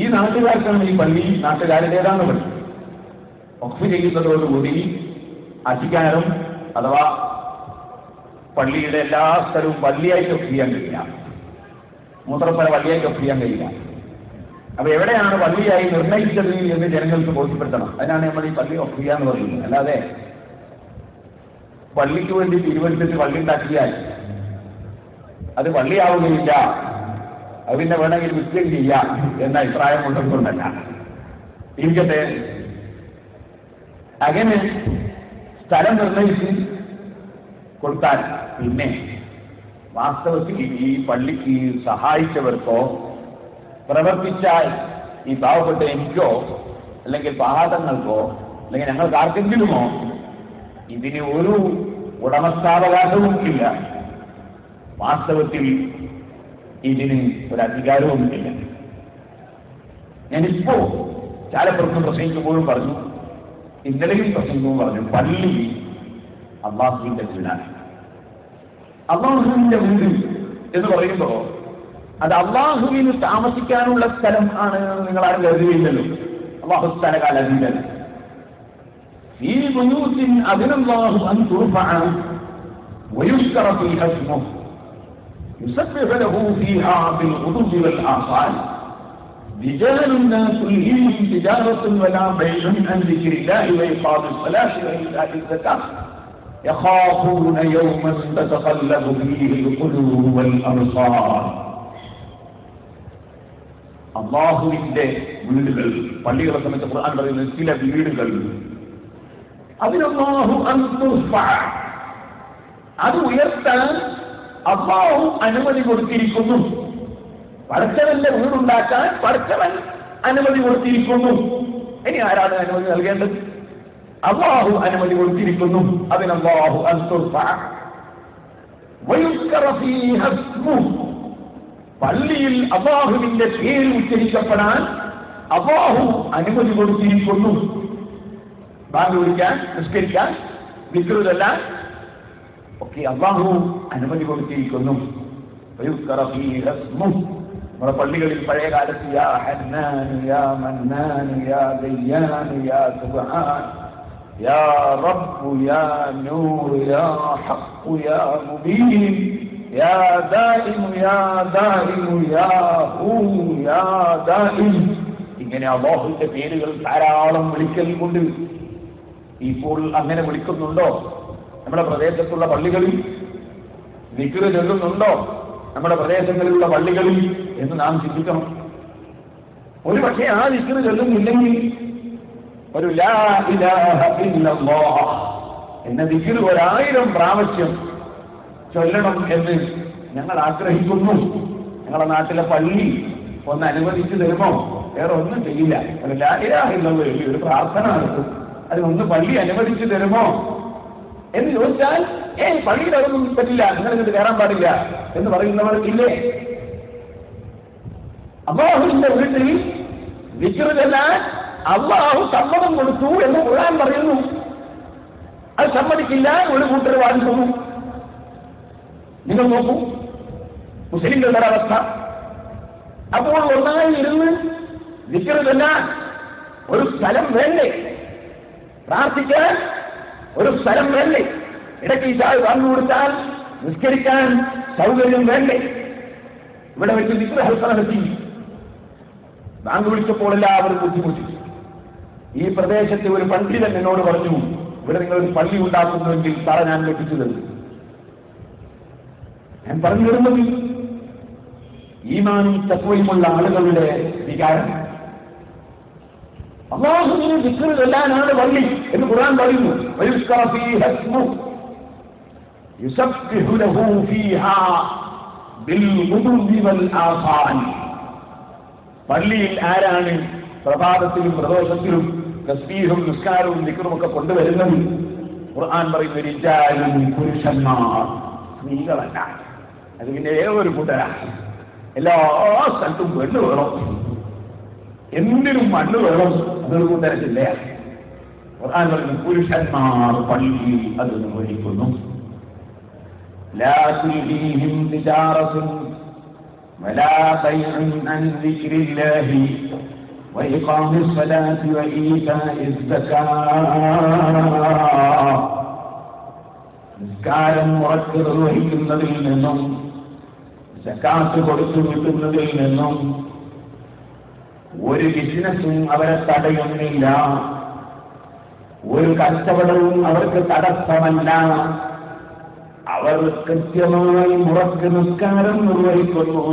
ഈ നാട്ടുകാർക്കാണ് ഈ പള്ളി നാട്ടുകാരുടേതാണ് പള്ളി. വഖഫ് ചെയ്യുന്നതോടുകൂടി അധികാരം അഥവാ പള്ളിയുടെ എല്ലാ സ്ഥലവും പള്ളിയായിട്ട് ഒഫ് ചെയ്യാൻ കഴിയില്ല, മൂത്രപ്പുര പള്ളിയായിട്ട് ഒഫ് ചെയ്യാൻ കഴിയില്ല. അപ്പൊ എവിടെയാണ് പള്ളിയായി നിർണയിച്ചത് എന്ന് ജനങ്ങൾക്ക് ബോധ്യപ്പെടുത്തണം. അതിനാണ് നമ്മൾ ഈ പള്ളി ഒഫ് ചെയ്യാന്ന് പറയുന്നത്. അല്ലാതെ പള്ളിക്ക് വേണ്ടി തീരുമാനിച്ചിട്ട് പള്ളി ഉണ്ടാക്കിയാൽ അത് പള്ളിയാവുകയില്ല, അത് പിന്നെ വേണമെങ്കിൽ വിൽക്കുകയും ചെയ്യാം എന്ന അഭിപ്രായം കൊണ്ടല്ല. ഇരിക്കട്ടെ, അങ്ങനെ സ്ഥലം നിർണയിച്ച് കൊടുത്താൽ പിന്നെ വാസ്തവത്തിൽ ഈ പള്ളിക്ക് സഹായിച്ചവർക്കോ പ്രവർത്തിച്ചാൽ ഈ പാവപ്പെട്ട എനിക്കോ അല്ലെങ്കിൽ പാഹാതങ്ങൾക്കോ അല്ലെങ്കിൽ ഞങ്ങൾക്ക് ആർക്കെങ്കിലുമോ ഇതിന് ഒരു ഉടമസ്ഥാവകാശവും ഇല്ല. വാസ്തവത്തിൽ ഇതിന് ഒരധികാരവും ഇല്ല. ഞാനിപ്പോ ചാലപ്പുറത്ത് പ്രസംഗിക്കുമ്പോഴും പറഞ്ഞു, ഇന്നലെയും പ്രസംഗവും പറഞ്ഞു, പള്ളി അള്ളാഹുവിന്റെ വീടാണ്. അള്ളാഹുവിന്റെ വീട് എന്ന് പറയുമ്പോൾ അത് അള്ളാഹുവിന് താമസിക്കാനുള്ള സ്ഥലം ആണ്. നിങ്ങൾ ആരും കരുതുകയില്ലല്ലോ. അള്ളാഹു സ്ഥലകാലീനൻ ഈ ബുയൂത്തിൻ അദിനല്ലാഹു അൻ തുർഫഅ വയുസ്കറ ഫീഹാ ഇസ്മുഹു യുസബ്ബിഹു ലഹു ഫീഹാ ബിൽ ഗുദൂബി വൽ ആസാൽ റിജാലുൻ ലാ തുൽഹിഹിം തിജാറത്തുൻ വലാ ബൈഉൻ അൻ ദിക്രില്ലാഹി വഇഖാമിസ് സ്വലാത്തി വഇതാഇസ് സകാത്ത് യഖാഫൂന യൗമൻ തതഖല്ലബു ഫീഹിൽ ഖുലൂബു വൽ അബ്സാർ. അല്ലാഹുവിന്റെ വീടുകൾ, പള്ളികളെ സംബന്ധിച്ച് ഖുർആൻ പറയുന്ന ചില വീടുകൾ അതിനല്ലാഹു അൻ തുർഫഅ, അത് ഉയർത്താൻ അല്ലാഹു അനുമതി കൊടുത്തിരിക്കുന്നു. പടച്ചവന്റെ വീടുണ്ടാക്കാൻ പടച്ചവൻ അനുമതി കൊടുത്തിരിക്കുന്നു. ഇനി ആരാണ് അനുമതി നൽകേണ്ടത്? അല്ലാഹു അനുമതി കൊടുത്തിരിക്കുന്നു. അതിനല്ലാഹു അൻ തുർഫഅ വയുസ്കറ ഫീഹാ ഇസ്മുഹു, പള്ളിയിൽ അല്ലാഹുവിന്റെ പേര് ഉച്ചരിക്കപ്പെടാൻ അല്ലാഹു അനുമതി കൊടുത്തിരിക്കുന്നു. ബാങ്ക് വിളിക്കാൻ, നിസ്കരിക്കാൻ, ദിക്ർ ചൊല്ലാൻ ഒക്കെ അല്ലാഹു അനുമതി കൊടുത്തിരിക്കുന്നു. നമ്മുടെ പള്ളികളിൽ പഴയ കാലത്ത് യാ ഹന്നാൻ യാ മന്നാൻ യാ ദയ്യാൻ യാ സുബ്ഹാൻ യാ റബ്ബ് യാ നൂർ യാ ഹഖ് യാ മുബീൻ യാ ദാഇം യാ ദാഇം യാ ഹൂ യാ ദാഇം, ഇങ്ങനെ അല്ലാഹുവിന്റെ പേരുകൾ ധാരാളം വിളിക്കൽ കൊണ്ട് ഇപ്പോൾ അങ്ങനെ വിളിക്കുന്നുണ്ടോ? നമ്മുടെ പ്രദേശത്തുള്ള പള്ളികളിൽ ദിക്ർ ചൊല്ലുന്നുണ്ടോ നമ്മുടെ പ്രദേശങ്ങളിലുള്ള പള്ളികളിൽ എന്ന് നാം ചിന്തിക്കണം. ഒരു പക്ഷേ ആ ദിക്ർ ചൊല്ലുന്നില്ലെങ്കിൽ ഒരു ലാ ഇലാഹ ഇല്ലല്ലാഹ് എന്ന ദിക്ർ 1000 പ്രാവശ്യം ചൊല്ലണം എന്ന് ഞങ്ങൾ ആഗ്രഹിക്കുന്നു. ഞങ്ങളുടെ നാട്ടിലെ പള്ളി ഒന്ന് അനുവദിച്ചു തരുമോ? വേറെ ഒന്നും ചെയ്യില്ല, ഒരു ലാ ഇലാഹ ഇല്ലല്ലാഹ് ഒരു പ്രാർത്ഥന നടത്തും, അതിനൊന്ന് പള്ളി അനുവദിച്ചു തരുമോ എന്ന് ചോദിച്ചാൽ പള്ളിയിൽ അതൊന്നും പറ്റില്ല, നിങ്ങളിത് കയറാൻ പാടില്ല എന്ന് പറയുന്നവർ ഇല്ലേ? അല്ലാഹുവിന്റെ വീട്ടിൽ ദിക്ർ ചൊല്ലാൻ അല്ലാഹു സമ്മതം കൊടുത്തു എന്ന് ഖുർആൻ പറയുന്നു. അത് സമ്മതിക്കില്ല ഒരു കൂട്ടർ വാദിക്കുന്നു. നിങ്ങൾ നോക്കൂ മുസ്ലിങ്ങളുടെ അവസ്ഥ. അപ്പോൾ ഒന്നായി ഇരുന്ന് ദിക്ർ ചൊല്ലാൻ ഒരു സ്ഥലം വേണ്ടേ? പ്രാർത്ഥിക്കാൻ ഒരു സ്ഥലം വേണ്ടേ? ഇടയ്ക്ക് ഇശാ ബാങ്ക് കൊടുത്താൽ നിസ്കരിക്കാൻ സൗകര്യം വേണ്ടേ? ഇവിടെ വെച്ച് ദിക്ർ ഹൽഖ നടത്തി. ബാങ്ക് വിളിച്ചപ്പോൾ എല്ലാവരും ബുദ്ധിമുട്ടി. ഈ പ്രദേശത്തെ ഒരു പണ്ഡിതൻ എന്നോട് പറഞ്ഞു, ഇവിടെ നിങ്ങൾ ഒരു പള്ളി ഉണ്ടാക്കുന്നുവെങ്കിൽ തറ ഞാൻ വെട്ടിച്ചു തരും. ഞാൻ പറഞ്ഞു തരുന്നത് ഈമാനും തഖ്വയുമുള്ള ആളുകളുടെ വികാരം. അല്ലാഹുവിനെ ദിക്ർ ചൊല്ലാനാണ് പള്ളി എന്ന് ഖുർആൻ പറയുന്നു. യുസബ്ബിഹു ലഹു ഫീഹാ ബിൽഗുദുവി വൽ ആസാൽ. പള്ളിയിൽ ആരാണ് പ്രഭാതത്തിലും പ്രദോഷത്തിലും തസ്ബീഹും നിസ്കാരവും ദിക്റും ഒക്കെ കൊണ്ടുവരുന്നത്? ഖുർആൻ പറയുന്ന റിജാലുൻ, പുരുഷന്മാർ, സ്ത്രീകളല്ല. അത് പിന്നെ ഒരു കൂട്ടരാണ്. എല്ലാ സ്ഥലത്തും പെണ്ണ് വേണം, എന്തിനും മണ്ണ് വേണം, അതൊരു കൂട്ടരത്തില്ല. ഖുർആൻ പറയുന്നു പുരുഷന്മാർ പള്ളിയിൽ അത് നിർവഹിക്കുന്നു. ലാ തുൽഹിഹിം തിജാറത്തുൻ വലാ ബൈഉൻ അൻ ദിക്രില്ലാഹി وإقام الصلاة وإيتاء الزكاة. നിസ്കാരം ഉറച്ചു നിർവഹിക്കുന്നതിൽ നിന്നും സക്കാത്ത് കൊടുത്തു കിട്ടുന്നതിൽ നിന്നും ഒരു ബിസിനസ്സും അവരെ തടയുന്നില്ല, ഒരു കച്ചവടവും അവർക്ക് തടസ്സമല്ല. അവർ കൃത്യമായി മുറക്ക് നിസ്കാരം നിർവഹിക്കുന്നു,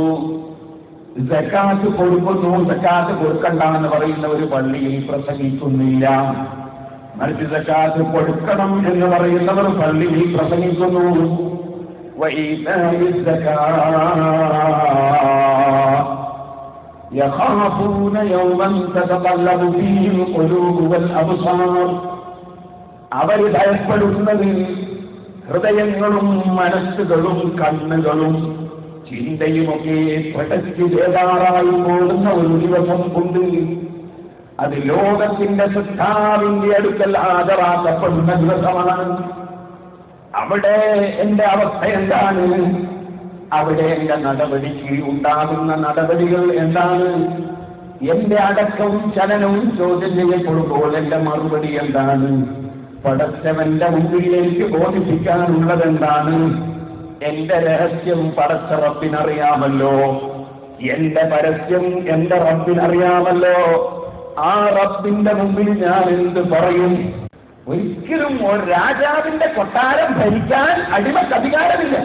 സക്കാത്ത് കൊടുക്കുന്നു. സക്കാത്ത് കൊടുക്കണ്ടെന്ന് പറയുന്ന ഒരു പള്ളിയിൽ പ്രസംഗിക്കുന്നില്ല. മറിച്ച് സക്കാത്ത് കൊടുക്കണം എന്ന് പറയുന്നവർ പള്ളിയിൽ പ്രസംഗിക്കുന്നു. യഖാഫൂന യൗമൻ തതഖല്ലബു ഫീഹി ഖുലൂബു വൽ അബ്സാർ. അവർ ഭയപ്പെടുന്നത് ഹൃദയങ്ങളും മനസ്സുകളും കണ്ണുകളും ചിന്തയുമൊക്കെ പടച്ചു ചേരാറായി പോകുന്ന ഒരു ദിവസം കൊണ്ട് അത് ലോകത്തിന്റെ സൃഷ്ടാവിന്റെ അടുക്കൽ ഹാജരാക്കപ്പെടുന്ന ദിവസമാണ്. അവിടെ എന്റെ അവസ്ഥ എന്താണ്? അവിടെ എന്റെ നടപടിക്ക് ഉണ്ടാകുന്ന നടപടികൾ എന്താണ്? എന്റെ അടക്കവും ചലനവും ചോദ്യം ചെയ്യപ്പെടുമ്പോൾ എന്റെ മറുപടി എന്താണ്? പടച്ചവന്റെ മുമ്പിലേക്ക് ബോധിപ്പിക്കാനുള്ളത് എന്താണ്? എന്റെ രഹസ്യം പടച്ച റബ്ബിനറിയാമല്ലോ, എന്റെ പരസ്യം എന്റെ റബ്ബിനറിയാമല്ലോ. ആ റബ്ബിന്റെ മുമ്പിൽ ഞാൻ എന്ത് പറയും? ഒരിക്കലും ഒരു രാജാവിന്റെ കൊട്ടാരം ഭരിക്കാൻ അടിമക്ക് അധികാരമില്ല.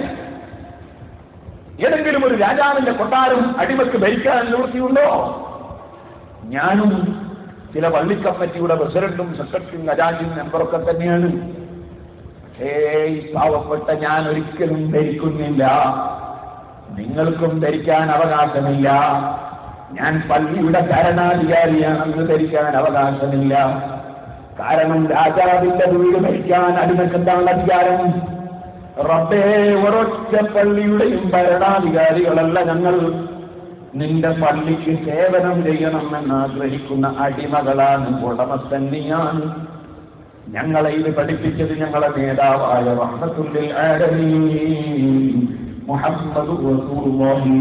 ഏതെങ്കിലും ഒരു രാജാവിന്റെ കൊട്ടാരം അടിമക്ക് ഭരിക്കാൻ നിവൃത്തിയുണ്ടോ? ഞാനും ചില പള്ളി കമ്മിറ്റിയുടെ പ്രസിഡന്റും സെക്രട്ടറിയും ഖജാൻജിയും മെമ്പറൊക്കെ തന്നെയാണ്. പാവപ്പെട്ട ഞാൻ ഒരിക്കലും ധരിക്കുന്നില്ല, നിങ്ങൾക്കും ധരിക്കാൻ അവകാശമില്ല. ഞാൻ പള്ളിയുടെ ഭരണാധികാരിയാണെന്ന് ധരിക്കാൻ അവകാശമില്ല. കാരണം രാജാവിന്റെ വീട് ഭരിക്കാൻ അടിമക്കെന്താണ് അധികാരം? റബ്ബേ, ഒരൊറ്റ പള്ളിയുടെയും ഭരണാധികാരികളല്ല ഞങ്ങൾ. നിന്റെ പള്ളിക്ക് സേവനം ചെയ്യണമെന്ന് ആഗ്രഹിക്കുന്ന അടിമകളാണ്, ഉടമസ്ഥൻ നീയാണ്. ഞങ്ങളെ ഇത് പഠിപ്പിച്ചത് ഞങ്ങളെ നേതാവായ റഹ്മത്തുൽ ആലമീൻ മുഹമ്മദ് റസൂലുള്ളാഹി.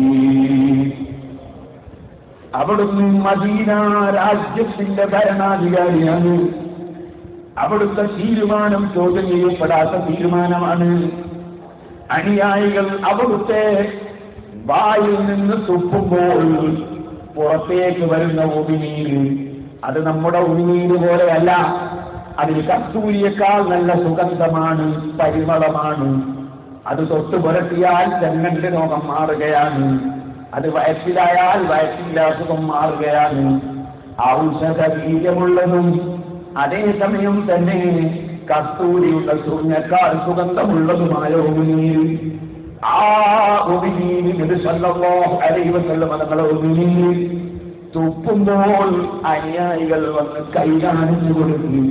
അവിടുന്ന് മദീന രാജ്യത്തിന്റെ ഭരണാധികാരിയാണ്. അവിടുത്തെ തീരുമാനം ചോദ്യം ചെയ്യപ്പെടാത്ത തീരുമാനമാണ്. അനുയായികൾ അവിടുത്തെ വായിൽ നിന്ന് തുപ്പുമ്പോൾ പുറത്തേക്ക് വരുന്ന ഉമിനീര് അത് നമ്മുടെ ഉമിനീര് പോലെയല്ല. അതിൽ കസ്തൂരിയേക്കാൾ നല്ല സുഗന്ധമാണ്, പരിമളമാണ്. അത് തൊട്ട് പുരട്ടിയാൽ ചെങ്ങന്റെ രോഗം മാറുകയാണ്. അത് വയറ്റിലായാൽ വയറ്റിലെ അസുഖം മാറുകയാണ്. ഔഷധ ബീജമുള്ളതും അതേസമയം തന്നെ കസ്തൂരിയുടെ സൂര്യക്കാൾ സുഗന്ധമുള്ളതുമായ ഉമിനീര്. ആ ഉമിനീര് നബി സല്ലല്ലാഹു അലൈഹി വസല്ലം തങ്ങളുടെ ഉമിനീര് തുപ്പുമ്പോൾ അനുയായികൾ വന്ന് കൈ കാണിച്ചു കൊടുത്തു.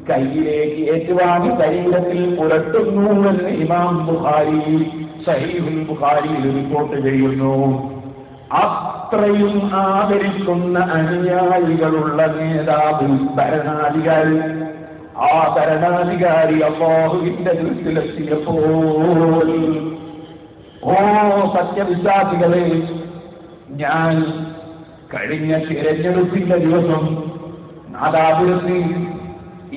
കൈയിലേക്ക് ഏറ്റുവാങ്ങി ശരീരത്തിൽ പുരട്ടുന്നു എന്ന് ഇമാം ബുഖാരി സഹീഹുൽ ബുഖാരിയിൽ റിപ്പോർട്ട് ചെയ്യുന്നു. അത്രയും ആദരിക്കുന്ന അനുയായികളുള്ള നേതാവ് ഭരണാധികാരി. ആ ഭരണാധികാരി അല്ലാഹുവിന്റെ ദൃഷ്ടിയിലെത്തിയപ്പോൾ, ഓ സത്യവിശ്വാസികളെ, ഞാൻ കഴിഞ്ഞ തിരഞ്ഞെടുപ്പിന്റെ ദിവസം നാദാപുരത്തിൽ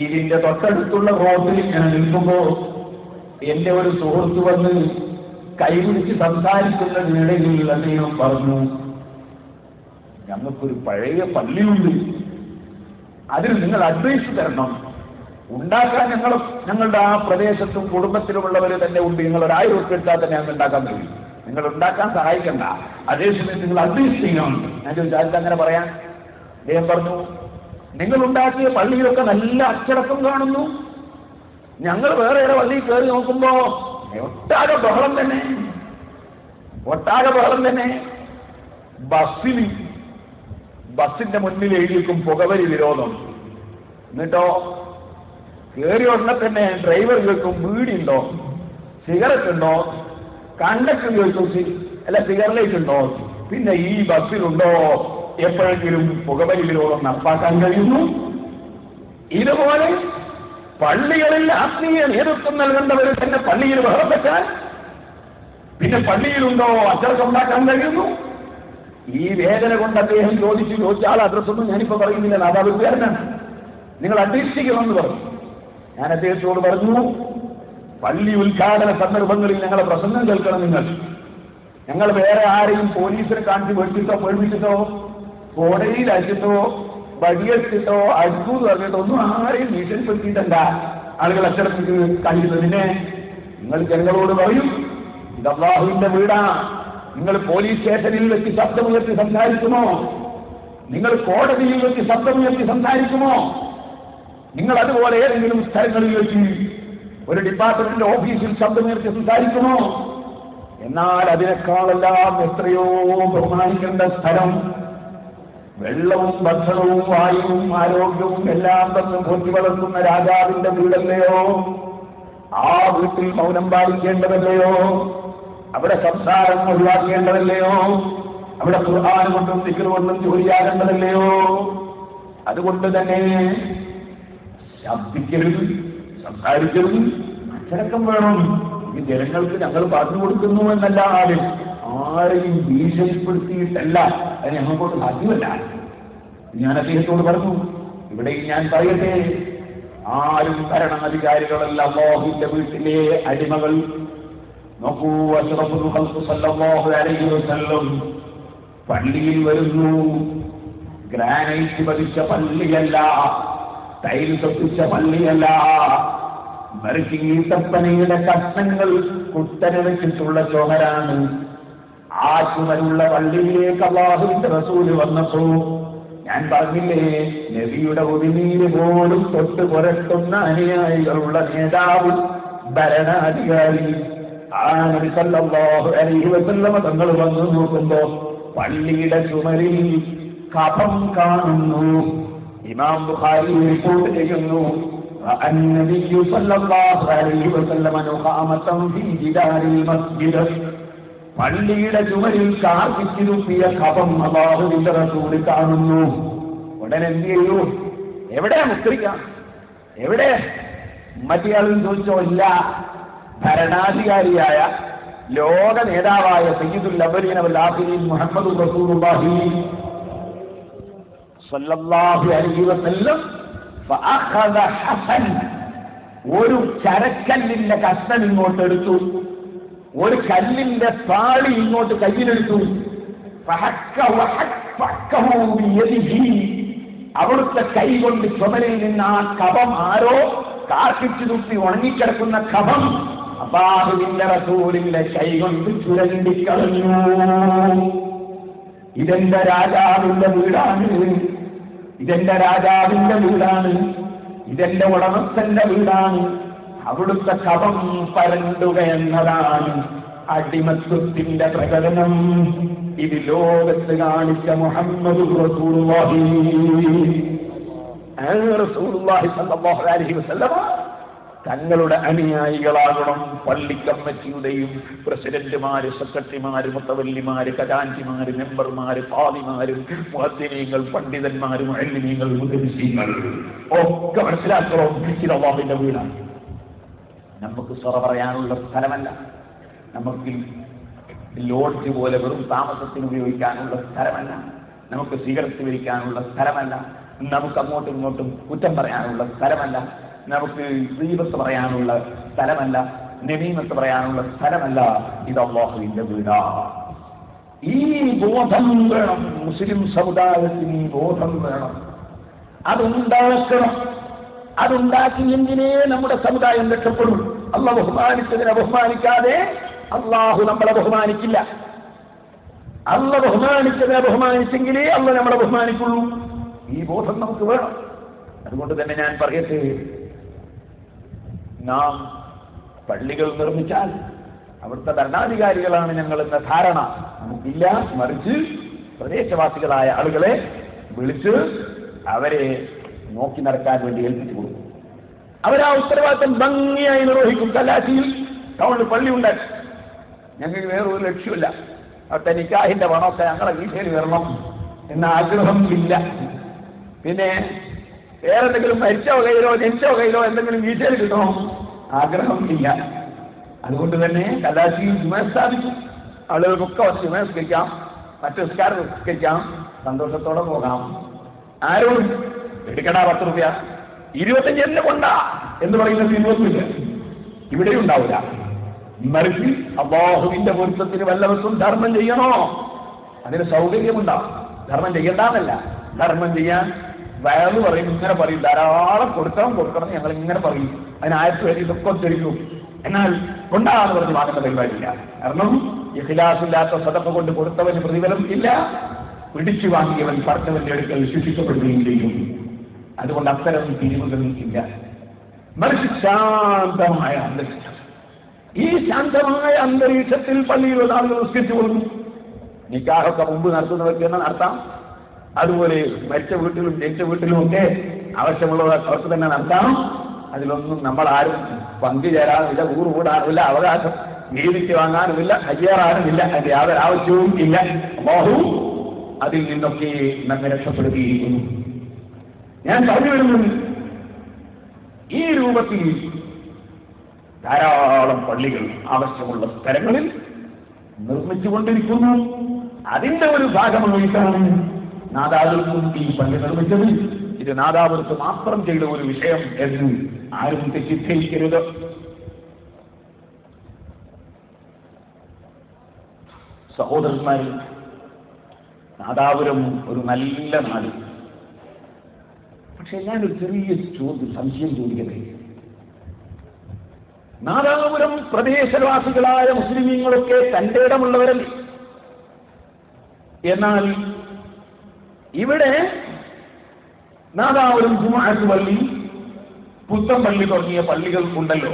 ഇതിന്റെ തൊട്ടടുത്തുള്ള റോഡിൽ ഞാൻ നിൽക്കുമ്പോ എന്റെ ഒരു സുഹൃത്ത് വന്ന് കൈപിടിച്ച് സംസാരിക്കുന്നതിനിടയിൽ അദ്ദേഹം പറഞ്ഞു, ഞങ്ങൾക്കൊരു പഴയ പള്ളിയുണ്ട്, അതിൽ നിങ്ങൾ അഡ്വൈസ് തരണം. ഉണ്ടാക്കാൻ ഞങ്ങളുടെ ആ പ്രദേശത്തും കുടുംബത്തിലുമുള്ളവർ തന്നെ ഉണ്ട്. നിങ്ങൾ 1000 ഉറുപ്പിക എടുത്താൽ തന്നെ ഞങ്ങൾ ഉണ്ടാക്കാൻ കഴിയും. നിങ്ങൾ ഉണ്ടാക്കാൻ സഹായിക്കണ്ട, അതേസമയം നിങ്ങൾ അഡ്വൈസ് ചെയ്യണം. ഞാൻ ചോദിച്ചാൽ അങ്ങനെ പറയാൻ? അദ്ദേഹം പറഞ്ഞു, നിങ്ങൾ ഉണ്ടാക്കിയ പള്ളിയിലൊക്കെ നല്ല അച്ചടക്കം കാണുന്നു. ഞങ്ങൾ വേറെ പള്ളിയിൽ കയറി നോക്കുമ്പോ ഒട്ടാകെ ബഹളം തന്നെ. ബസ്സിന്റെ മുന്നിൽ എഴുതിയിരിക്കും പുകവലി വിരോധം. എന്നിട്ടോ കയറി ഉടനെ തന്നെ ഡ്രൈവർ ചോദിക്കും വീടിയുണ്ടോ, സിഗരറ്റ് ഉണ്ടോ, കണ്ടക്ടർ ചോദിക്കും സിഗരറ്റ് ഉണ്ടോ, പിന്നെ ഈ ബസ്സിലുണ്ടോ എപ്പോഴെങ്കിലും പുകവലി വിരോധം നടപ്പാക്കാൻ കഴിയുന്നു. ഇതുപോലെ പള്ളികളിൽ ആത്മീയ നേതൃത്വം നൽകേണ്ടവർ തന്നെ പള്ളിയിൽ ബഹളപ്പെട്ടാൽ പിന്നെ പള്ളിയിലുണ്ടോ അച്ചടക്കം ഉണ്ടാക്കാൻ കഴിയുന്നു. ഈ വേദന കൊണ്ട് അദ്ദേഹം ചോദിച്ചാൽ അഡ്രസ്സൊന്നും ഞാനിപ്പോ പറയുന്നില്ല, നാദാവിദ്യാരനാണ്, നിങ്ങൾ അന്വേഷിക്കണമെന്ന് പറഞ്ഞു. ഞാൻ അദ്ദേഹത്തോട് പറഞ്ഞു, പള്ളി ഉദ്ഘാടന സന്ദർഭങ്ങളിൽ ഞങ്ങളെ പ്രസംഗം കേൾക്കണം. ഞങ്ങൾ വേറെ ആരെയും പോലീസിനെ കാണിച്ച് പേടിപ്പിച്ചിട്ടോ കോടതിയിൽ അയച്ചിട്ടോ വടിയെടുത്തിട്ടോ അടിക്കൂന്ന് പറഞ്ഞിട്ടോ ഒന്നും ആരെയും ഭീഷണിപ്പെടുത്തിയിട്ടല്ല ആളുകൾ അച്ചടക്കത്തിൽ കഴിയുന്നതിനെ. നിങ്ങൾ ജനങ്ങളോട് പറയും, ഇത് അല്ലാഹുവിന്റെ വീടാണ്. നിങ്ങൾ പോലീസ് സ്റ്റേഷനിൽ വെച്ച് ശബ്ദമുയർത്തി സംസാരിക്കുമോ? നിങ്ങൾ കോടതിയിൽ വെച്ച് ശബ്ദമുയർത്തി സംസാരിക്കുമോ? നിങ്ങൾ അതുപോലെ ഏതെങ്കിലും സ്ഥലങ്ങളിൽ വെച്ച് ഒരു ഡിപ്പാർട്ട്മെന്റ് ഓഫീസിൽ ശബ്ദമുയർത്തി സംസാരിക്കുമോ? എന്നാൽ അതിനേക്കാളെല്ലാം എത്രയോ ബഹുമാനിക്കേണ്ട സ്ഥലം, വെള്ളവും ഭക്ഷണവും വായുവും ആരോഗ്യവും എല്ലാം തന്ന് പോറ്റി വളർത്തുന്ന രാജാവിന്റെ വീടല്ലയോ? ആ വീട്ടിൽ മൗനം പാലിക്കേണ്ടതല്ലയോ? അവിടെ സംസാരം ഒഴിവാക്കേണ്ടതല്ലയോ? അവിടെ ഖുർആൻ കൊണ്ടും ദിക്ർ കൊണ്ടും ജോലിയാകേണ്ടതല്ലയോ? അതുകൊണ്ട് തന്നെ ശബ്ദിക്കരുത്, സംസാരിക്കരുത്, അച്ചടക്കം വേണം. ഈ ജനങ്ങൾക്ക് ഞങ്ങൾ പറഞ്ഞു കൊടുക്കുന്നു എന്നല്ലാതെ ആരെയും ഭീഷണിപ്പെടുത്തിയിട്ടല്ല. അത് ഞങ്ങൾക്കോട്ട് സാധ്യമല്ല. ഞാൻ അദ്ദേഹത്തോട് പറഞ്ഞു, ഇവിടെ ഞാൻ പറയട്ടെ, ആരും ഭരണാധികാരികളല്ല അല്ലാഹുവിന്റെ വീട്ടിലെ അടിമകൾ. നോക്കൂ, അഷ്റഫുൽ ഖൽഖ് സല്ലല്ലാഹു അലൈഹി വസല്ലം പള്ളിയിൽ വരുന്നു. ഗ്രാനൈറ്റ് പതിച്ച പള്ളിയല്ല, ടൈൽസ് ഒട്ടിച്ച പള്ളിയല്ല, മറിച്ച് ഈത്തപ്പനയുടെ കഷ്ണങ്ങൾ കുത്തനെ വെച്ചിട്ടുള്ള ചുമരാണ്. ആ ചുമരുള്ള പള്ളിയിലേക്ക് അല്ലാഹുവിന്റെ റസൂല് വന്നപ്പോ ഞാൻ പറഞ്ഞില്ലേ, നബിയുടെ ഉമിനീര് പോലും തൊട്ട് പുരട്ടുന്ന അനുയായികളുള്ള നേതാവ്, ഭരണാധികാരി ആ നബി സല്ലല്ലാഹു അലൈഹി വസല്ലം തങ്ങൾ വന്നു നോക്കുമ്പോ പള്ളിയുടെ ചുമരിൽ കഫം കാണുന്നു. ഇമാം ബുഖാരി റിപ്പോർട്ട് ചെയ്യുന്നു, النبي صلى الله عليه وسلم نخامة في جدار المسجد. പള്ളിയുടെ ചുമരിൽ കാർപ്പിച്ചിരുത്തിയ കഫം അല്ലാഹുവിന്റെ റസൂൽ കാണുന്നു. ഉടനെ എന്ത് ചെയ്യൂ? എവിടെയാ മുസ്ലിക്കാം? എവിടെ? മറ്റേയാളും ചോദിച്ചോ? ഇല്ല, ഭരണാധികാരിയായ ലോക നേതാവായ സയ്യിദുൽ അവ്വലീന വൽ ആഖിരീൻ മുഹമ്മദുർ റസൂലുള്ളാഹി സ്വല്ലല്ലാഹു അലൈഹി വസല്ലം ഫഅഖദ ഹസൻ, ഒരു ചരക്കല്ലിന്റെ കഷ്ണം ഇങ്ങോട്ട് എടുത്തു, ഒരു കല്ലിന്റെ പാളി ഇങ്ങോട്ട് കയ്യിലെടുത്തു. അവിടുത്തെ കൈ കൊണ്ട് ചുമരിൽ നിന്ന് ആ കഫം ആരോ കാർപ്പിച്ചു തുപ്പി ഉണങ്ങിക്കിടക്കുന്ന കഫം അല്ലാഹുവിന്റെ റസൂലിന്റെ കൈ കൊണ്ട് ചുരണ്ടിക്കളഞ്ഞു. ഇതെന്റെ രാജാവിന്റെ വീടാണ്, ഇതെന്റെ രാജാവിന്റെ വീടാണ്, ഇതെന്റെ ഉടമസ്ഥന്റെ വീടാണ്. അവിടുത്തെ കഫം പരണ്ടുക എന്നതാണ് അടിമത്വത്തിന്റെ പ്രകടനം. ഇത് ലോകത്ത് കാണിച്ച മുഹമ്മദ് റസൂലുള്ളാഹി സ്വല്ലല്ലാഹു അലൈഹി വസല്ലം തങ്ങളുടെ അനുയായികളാകണം. പള്ളി കമ്മിറ്റിയുടെയും പ്രസിഡന്റുമാര്, സെക്രട്ടറിമാര്, മുത്തവല്ലിമാര്, ഖജാൻജിമാര്, മെമ്പർമാര്, ഖാദിമാരും, മുഅദ്ദിനീങ്ങൾ, പണ്ഡിതന്മാരും, മുഅല്ലിമീങ്ങൾ, മുദരിസീങ്ങൾ ഒക്കെ മനസ്സിലാക്കണം, ഇത് അല്ലാഹുവിന്റെ വീടാണ്. നമുക്ക് സ്വറ പറയാനുള്ള സ്ഥലമല്ല, നമുക്ക് ലോഡ്ജ് പോലെ വെറും താമസത്തിന് ഉപയോഗിക്കാനുള്ള സ്ഥലമല്ല, നമുക്ക് സിഗരറ്റ് വലിക്കാനുള്ള സ്ഥലമല്ല, നമുക്ക് അങ്ങോട്ടും ഇങ്ങോട്ടും കുറ്റം പറയാനുള്ള സ്ഥലമല്ല, നമുക്ക് ഗീബത്ത് പറയാനുള്ള സ്ഥലമല്ല. നമീമത്ത് പറയാനുള്ള സ്ഥലമല്ല, ഇത് അല്ലാഹുവിന്റെ വീടാണ്. ഈ ബോധം വേണം മുസ്ലിം സമുദായത്തിന്, ഈ ബോധം വേണം. അതുണ്ടാക്കണം. അതുണ്ടാക്കിയെങ്കിലേ നമ്മുടെ സമുദായം രക്ഷപ്പെടും. അള്ളാഹു ബഹുമാനിച്ചതിനെ ബഹുമാനിക്കാതെ അള്ളാഹു നമ്മളെ ബഹുമാനിക്കില്ല. അള്ളാഹു ബഹുമാനിച്ചതിനെ ബഹുമാനിച്ചെങ്കിലേ അള്ളാഹു നമ്മളെ ബഹുമാനിക്കുള്ളൂ. ഈ ബോധം നമുക്ക് വേണം. അതുകൊണ്ട് തന്നെ ഞാൻ പറയട്ടെ, നാം പള്ളികൾ നിർമ്മിച്ചാൽ അവിടുത്തെ ഭരണാധികാരികളാണ് ഞങ്ങൾ എന്ന ധാരണ നമുക്കില്ല. മറിച്ച് പ്രദേശവാസികളായ ആളുകളെ വിളിച്ച് അവരെ നോക്കി നടക്കാൻ വേണ്ടി ഏൽപ്പിച്ചു കൊടുക്കും. അവരാ ഉത്തരവാദിത്തം ഭംഗിയായി നിർവഹിക്കും. കലാശിയിൽ ടൗണിൽ പള്ളി ഉണ്ടാക്കി, ഞങ്ങൾക്ക് വേറൊരു ലക്ഷ്യമില്ല. അവിടുത്തെ നിക്കാഹിന്റെ പണമൊക്കെ ഞങ്ങളെ വീട്ടിൽ വരണം എന്ന ആഗ്രഹം ഇല്ല. പിന്നെ വേറെന്തെങ്കിലും മരിച്ച വകയിലോ ജനിച്ച വകയിലോ എന്തെങ്കിലും വീട്ടിൽ കിട്ടണോ ആഗ്രഹം ഇല്ല. അതുകൊണ്ട് തന്നെ കലാശിയിൽ ജുമ സ്ഥാപിച്ചു. ആളുകൾക്കൊക്കെ വന്ന് ജുമ സ്കരിക്കാം, മറ്റു നിസ്കാരം സ്കരിക്കാം, സന്തോഷത്തോടെ പോകാം. ആരോടും എടുക്കടാ 10 രൂപ 25 എന്നെ കൊണ്ടാ എന്ന് പറയുന്നത് 25 ഇവിടെ ഉണ്ടാവില്ല. മറിച്ച് അല്ലാഹുവിന്റെ പൊരുത്തത്തിന് വല്ലവർക്കും ധർമ്മം ചെയ്യണോ, അതിന് സൗകര്യമുണ്ടാവും. ധർമ്മം ചെയ്യണ്ടെന്നല്ല, ധർമ്മം ചെയ്യാൻ വയറ് പറയും, ഇങ്ങനെ പറയും, ധാരാളം കൊടുക്കണം ഞങ്ങൾ ഇങ്ങനെ പറയും. അതിനായത്ത് വരെ ഇതൊക്കെ തിരിക്കും. എന്നാൽ കൊണ്ടാന്ന് പറഞ്ഞ് വാങ്ങുന്ന പരിപാടിയില്ല. കാരണം ഇഖ്ലാസില്ലാത്ത സദഖ കൊണ്ട് കൊടുത്തവന് പ്രതിഫലം ഇല്ല, പിടിച്ചു വാങ്ങിയവൻ പറഞ്ഞവന്റെ അടുക്കൽ ശിക്ഷിക്കപ്പെടുകയും ചെയ്യും. അതുകൊണ്ട് അത്തരം പിരിവുകൾ ഇല്ല. മറിച്ച് ശാന്തമായ അന്തരീക്ഷം. ഈ ശാന്തമായ അന്തരീക്ഷത്തിൽ പള്ളിയിൽ ആളുകൾ നിസ്കരിച്ചു കൊടുക്കും. നിക്കാഹൊക്കെ മുമ്പ് നടത്തുന്നവർക്ക് തന്നെ നടത്താം. അതുപോലെ മരിച്ച വീട്ടിലും ജനിച്ച വീട്ടിലും ഒക്കെ ആവശ്യമുള്ളത് അവർക്ക് തന്നെ നടത്താം. അതിലൊന്നും നമ്മൾ ആരും പങ്കുചേരാനുമില്ല, കൂടാനുമില്ല, അവകാശം നീതിക്ക് വാങ്ങാനുമില്ല, കയ്യേറാനുമില്ല. അതിന്റെ യാതൊരു ആവശ്യവും ഇല്ല. അല്ലാഹു അതിൽ നിന്നൊക്കെ നമ്മെ രക്ഷപ്പെടുത്തിയിരിക്കുന്നു. ഞാൻ പറഞ്ഞു വരുന്നത്, ഈ രൂപത്തിൽ ധാരാളം പള്ളികൾ ആവശ്യമുള്ള സ്ഥലങ്ങളിൽ നിർമ്മിച്ചുകൊണ്ടിരിക്കുന്നു. അതിന്റെ ഒരു ഭാഗമായിട്ടാണ് നാദാപുരത്തും ഈ പള്ളി നിർമ്മിച്ചത്. ഇത് നാദാപുരത്ത് മാത്രം ചെയ്ത ഒരു വിഷയം എന്ന് ആരും തെറ്റിദ്ധരിക്കരുത്. സഹോദരന്മാർ, നാദാപുരം ഒരു നല്ല നാട്. പക്ഷെ ഞാനൊരു ചെറിയ സംശയം ചോദിക്കട്ടെ. നാദാപുരം പ്രദേശവാസികളായ മുസ്ലിമീങ്ങളൊക്കെ തന്റെ ഇടമുള്ളവരല്ലേ? എന്നാൽ ഇവിടെ നാദാപുരം ജുമുഅത്ത് പള്ളി, പുത്തമ്പള്ളി തുടങ്ങിയ പള്ളികൾ ഉണ്ടല്ലോ.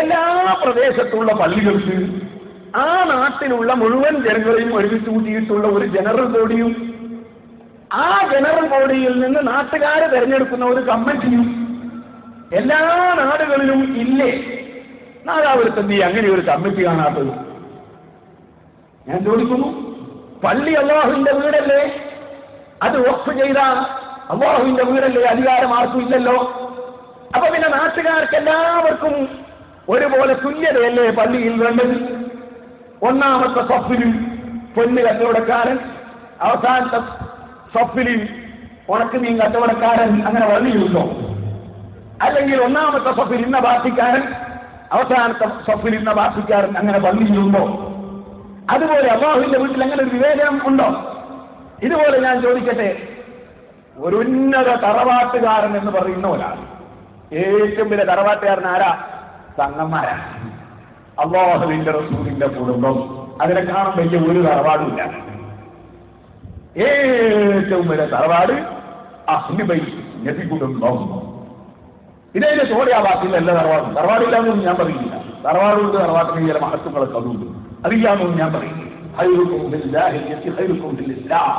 എല്ലാ പ്രദേശത്തുള്ള പള്ളികൾക്ക് ആ നാട്ടിലുള്ള മുഴുവൻ ജനങ്ങളെയും ഒരുമിച്ച് കൂട്ടിയിട്ടുള്ള ഒരു ജനറൽ ബോഡിയും ആ ജനറൽ ബോഡിയിൽ നിന്ന് നാട്ടുകാരെ തെരഞ്ഞെടുക്കുന്ന ഒരു കമ്മിറ്റിയും എല്ലാ നാടുകളിലും ഇല്ലേ? നാദാപുരത്തെന്തി അങ്ങനെ ഒരു കമ്മിറ്റി കാണാത്തത്? ഞാൻ ചോദിക്കുന്നു. പള്ളി അല്ലാഹുവിന്റെ വീടല്ലേ? അത് വഖഫ് ചെയ്ത അല്ലാഹുവിന്റെ വീടല്ലേ? അധികാരം ആർക്കും ഇല്ലല്ലോ. അപ്പൊ പിന്നെ നാട്ടുകാർക്ക് എല്ലാവർക്കും ഒരുപോലെ തുല്യതയല്ലേ പള്ളിയിൽ വേണ്ടത്? ഒന്നാമത്തെ സഫിൽ പൊന്ന് കച്ചവടക്കാരൻ, അവസാനത്തെ സഫിൽ ഉണക്കുമീൻ കച്ചവടക്കാരൻ, അങ്ങനെ പള്ളിയുണ്ടോ? അല്ലെങ്കിൽ ഒന്നാമത്തെ സഫിൽ ഇന്ന പാർട്ടിക്കാരൻ, അവസാനത്തെ സഫിൽ ഇന്ന പാർട്ടിക്കാരൻ, അങ്ങനെ പള്ളിയിലുണ്ടോ? അതുപോലെ അല്ലാഹുവിന്റെ വീട്ടിൽ അങ്ങനെ ഒരു വിവേചനം ഉണ്ടോ? ഇതുപോലെ ഞാൻ ചോദിക്കട്ടെ, ഒരു ഉന്നത തറവാട്ടുകാരൻ എന്ന് പറയുന്ന ഒരാൾ, ഏറ്റവും വലിയ തറവാട്ടുകാരൻ ആരാ? തങ്ങന്മാരാ. അല്ലാഹുവിന്റെ റസൂലിന്റെ കുടുംബം, അതിനെ കാണാൻ വലിയ ഒരു തറവാടുമില്ല. ഏറ്റവും വലിയ തറവാട് അഹ്ലു ബൈത്ത്, നബി കുടുംബം. ഇതേന്റെ ചോദ്യാഭാസത്തിൽ എല്ലാ തറവാടും. തറവാടില്ലാന്നൊന്നും ഞാൻ പറയില്ല. തറവാടുണ്ട്, തറവാട്ടിന് ചില മഹത്വങ്ങളൊക്കെ അതുണ്ട്, അറിയാമെന്നും ഞാൻ പറയും. ഖൈറുക്കും ഫിൽ ജാഹിലിയ്യത്തി ഖൈറുക്കും ഫിൽ ഇസ്ലാം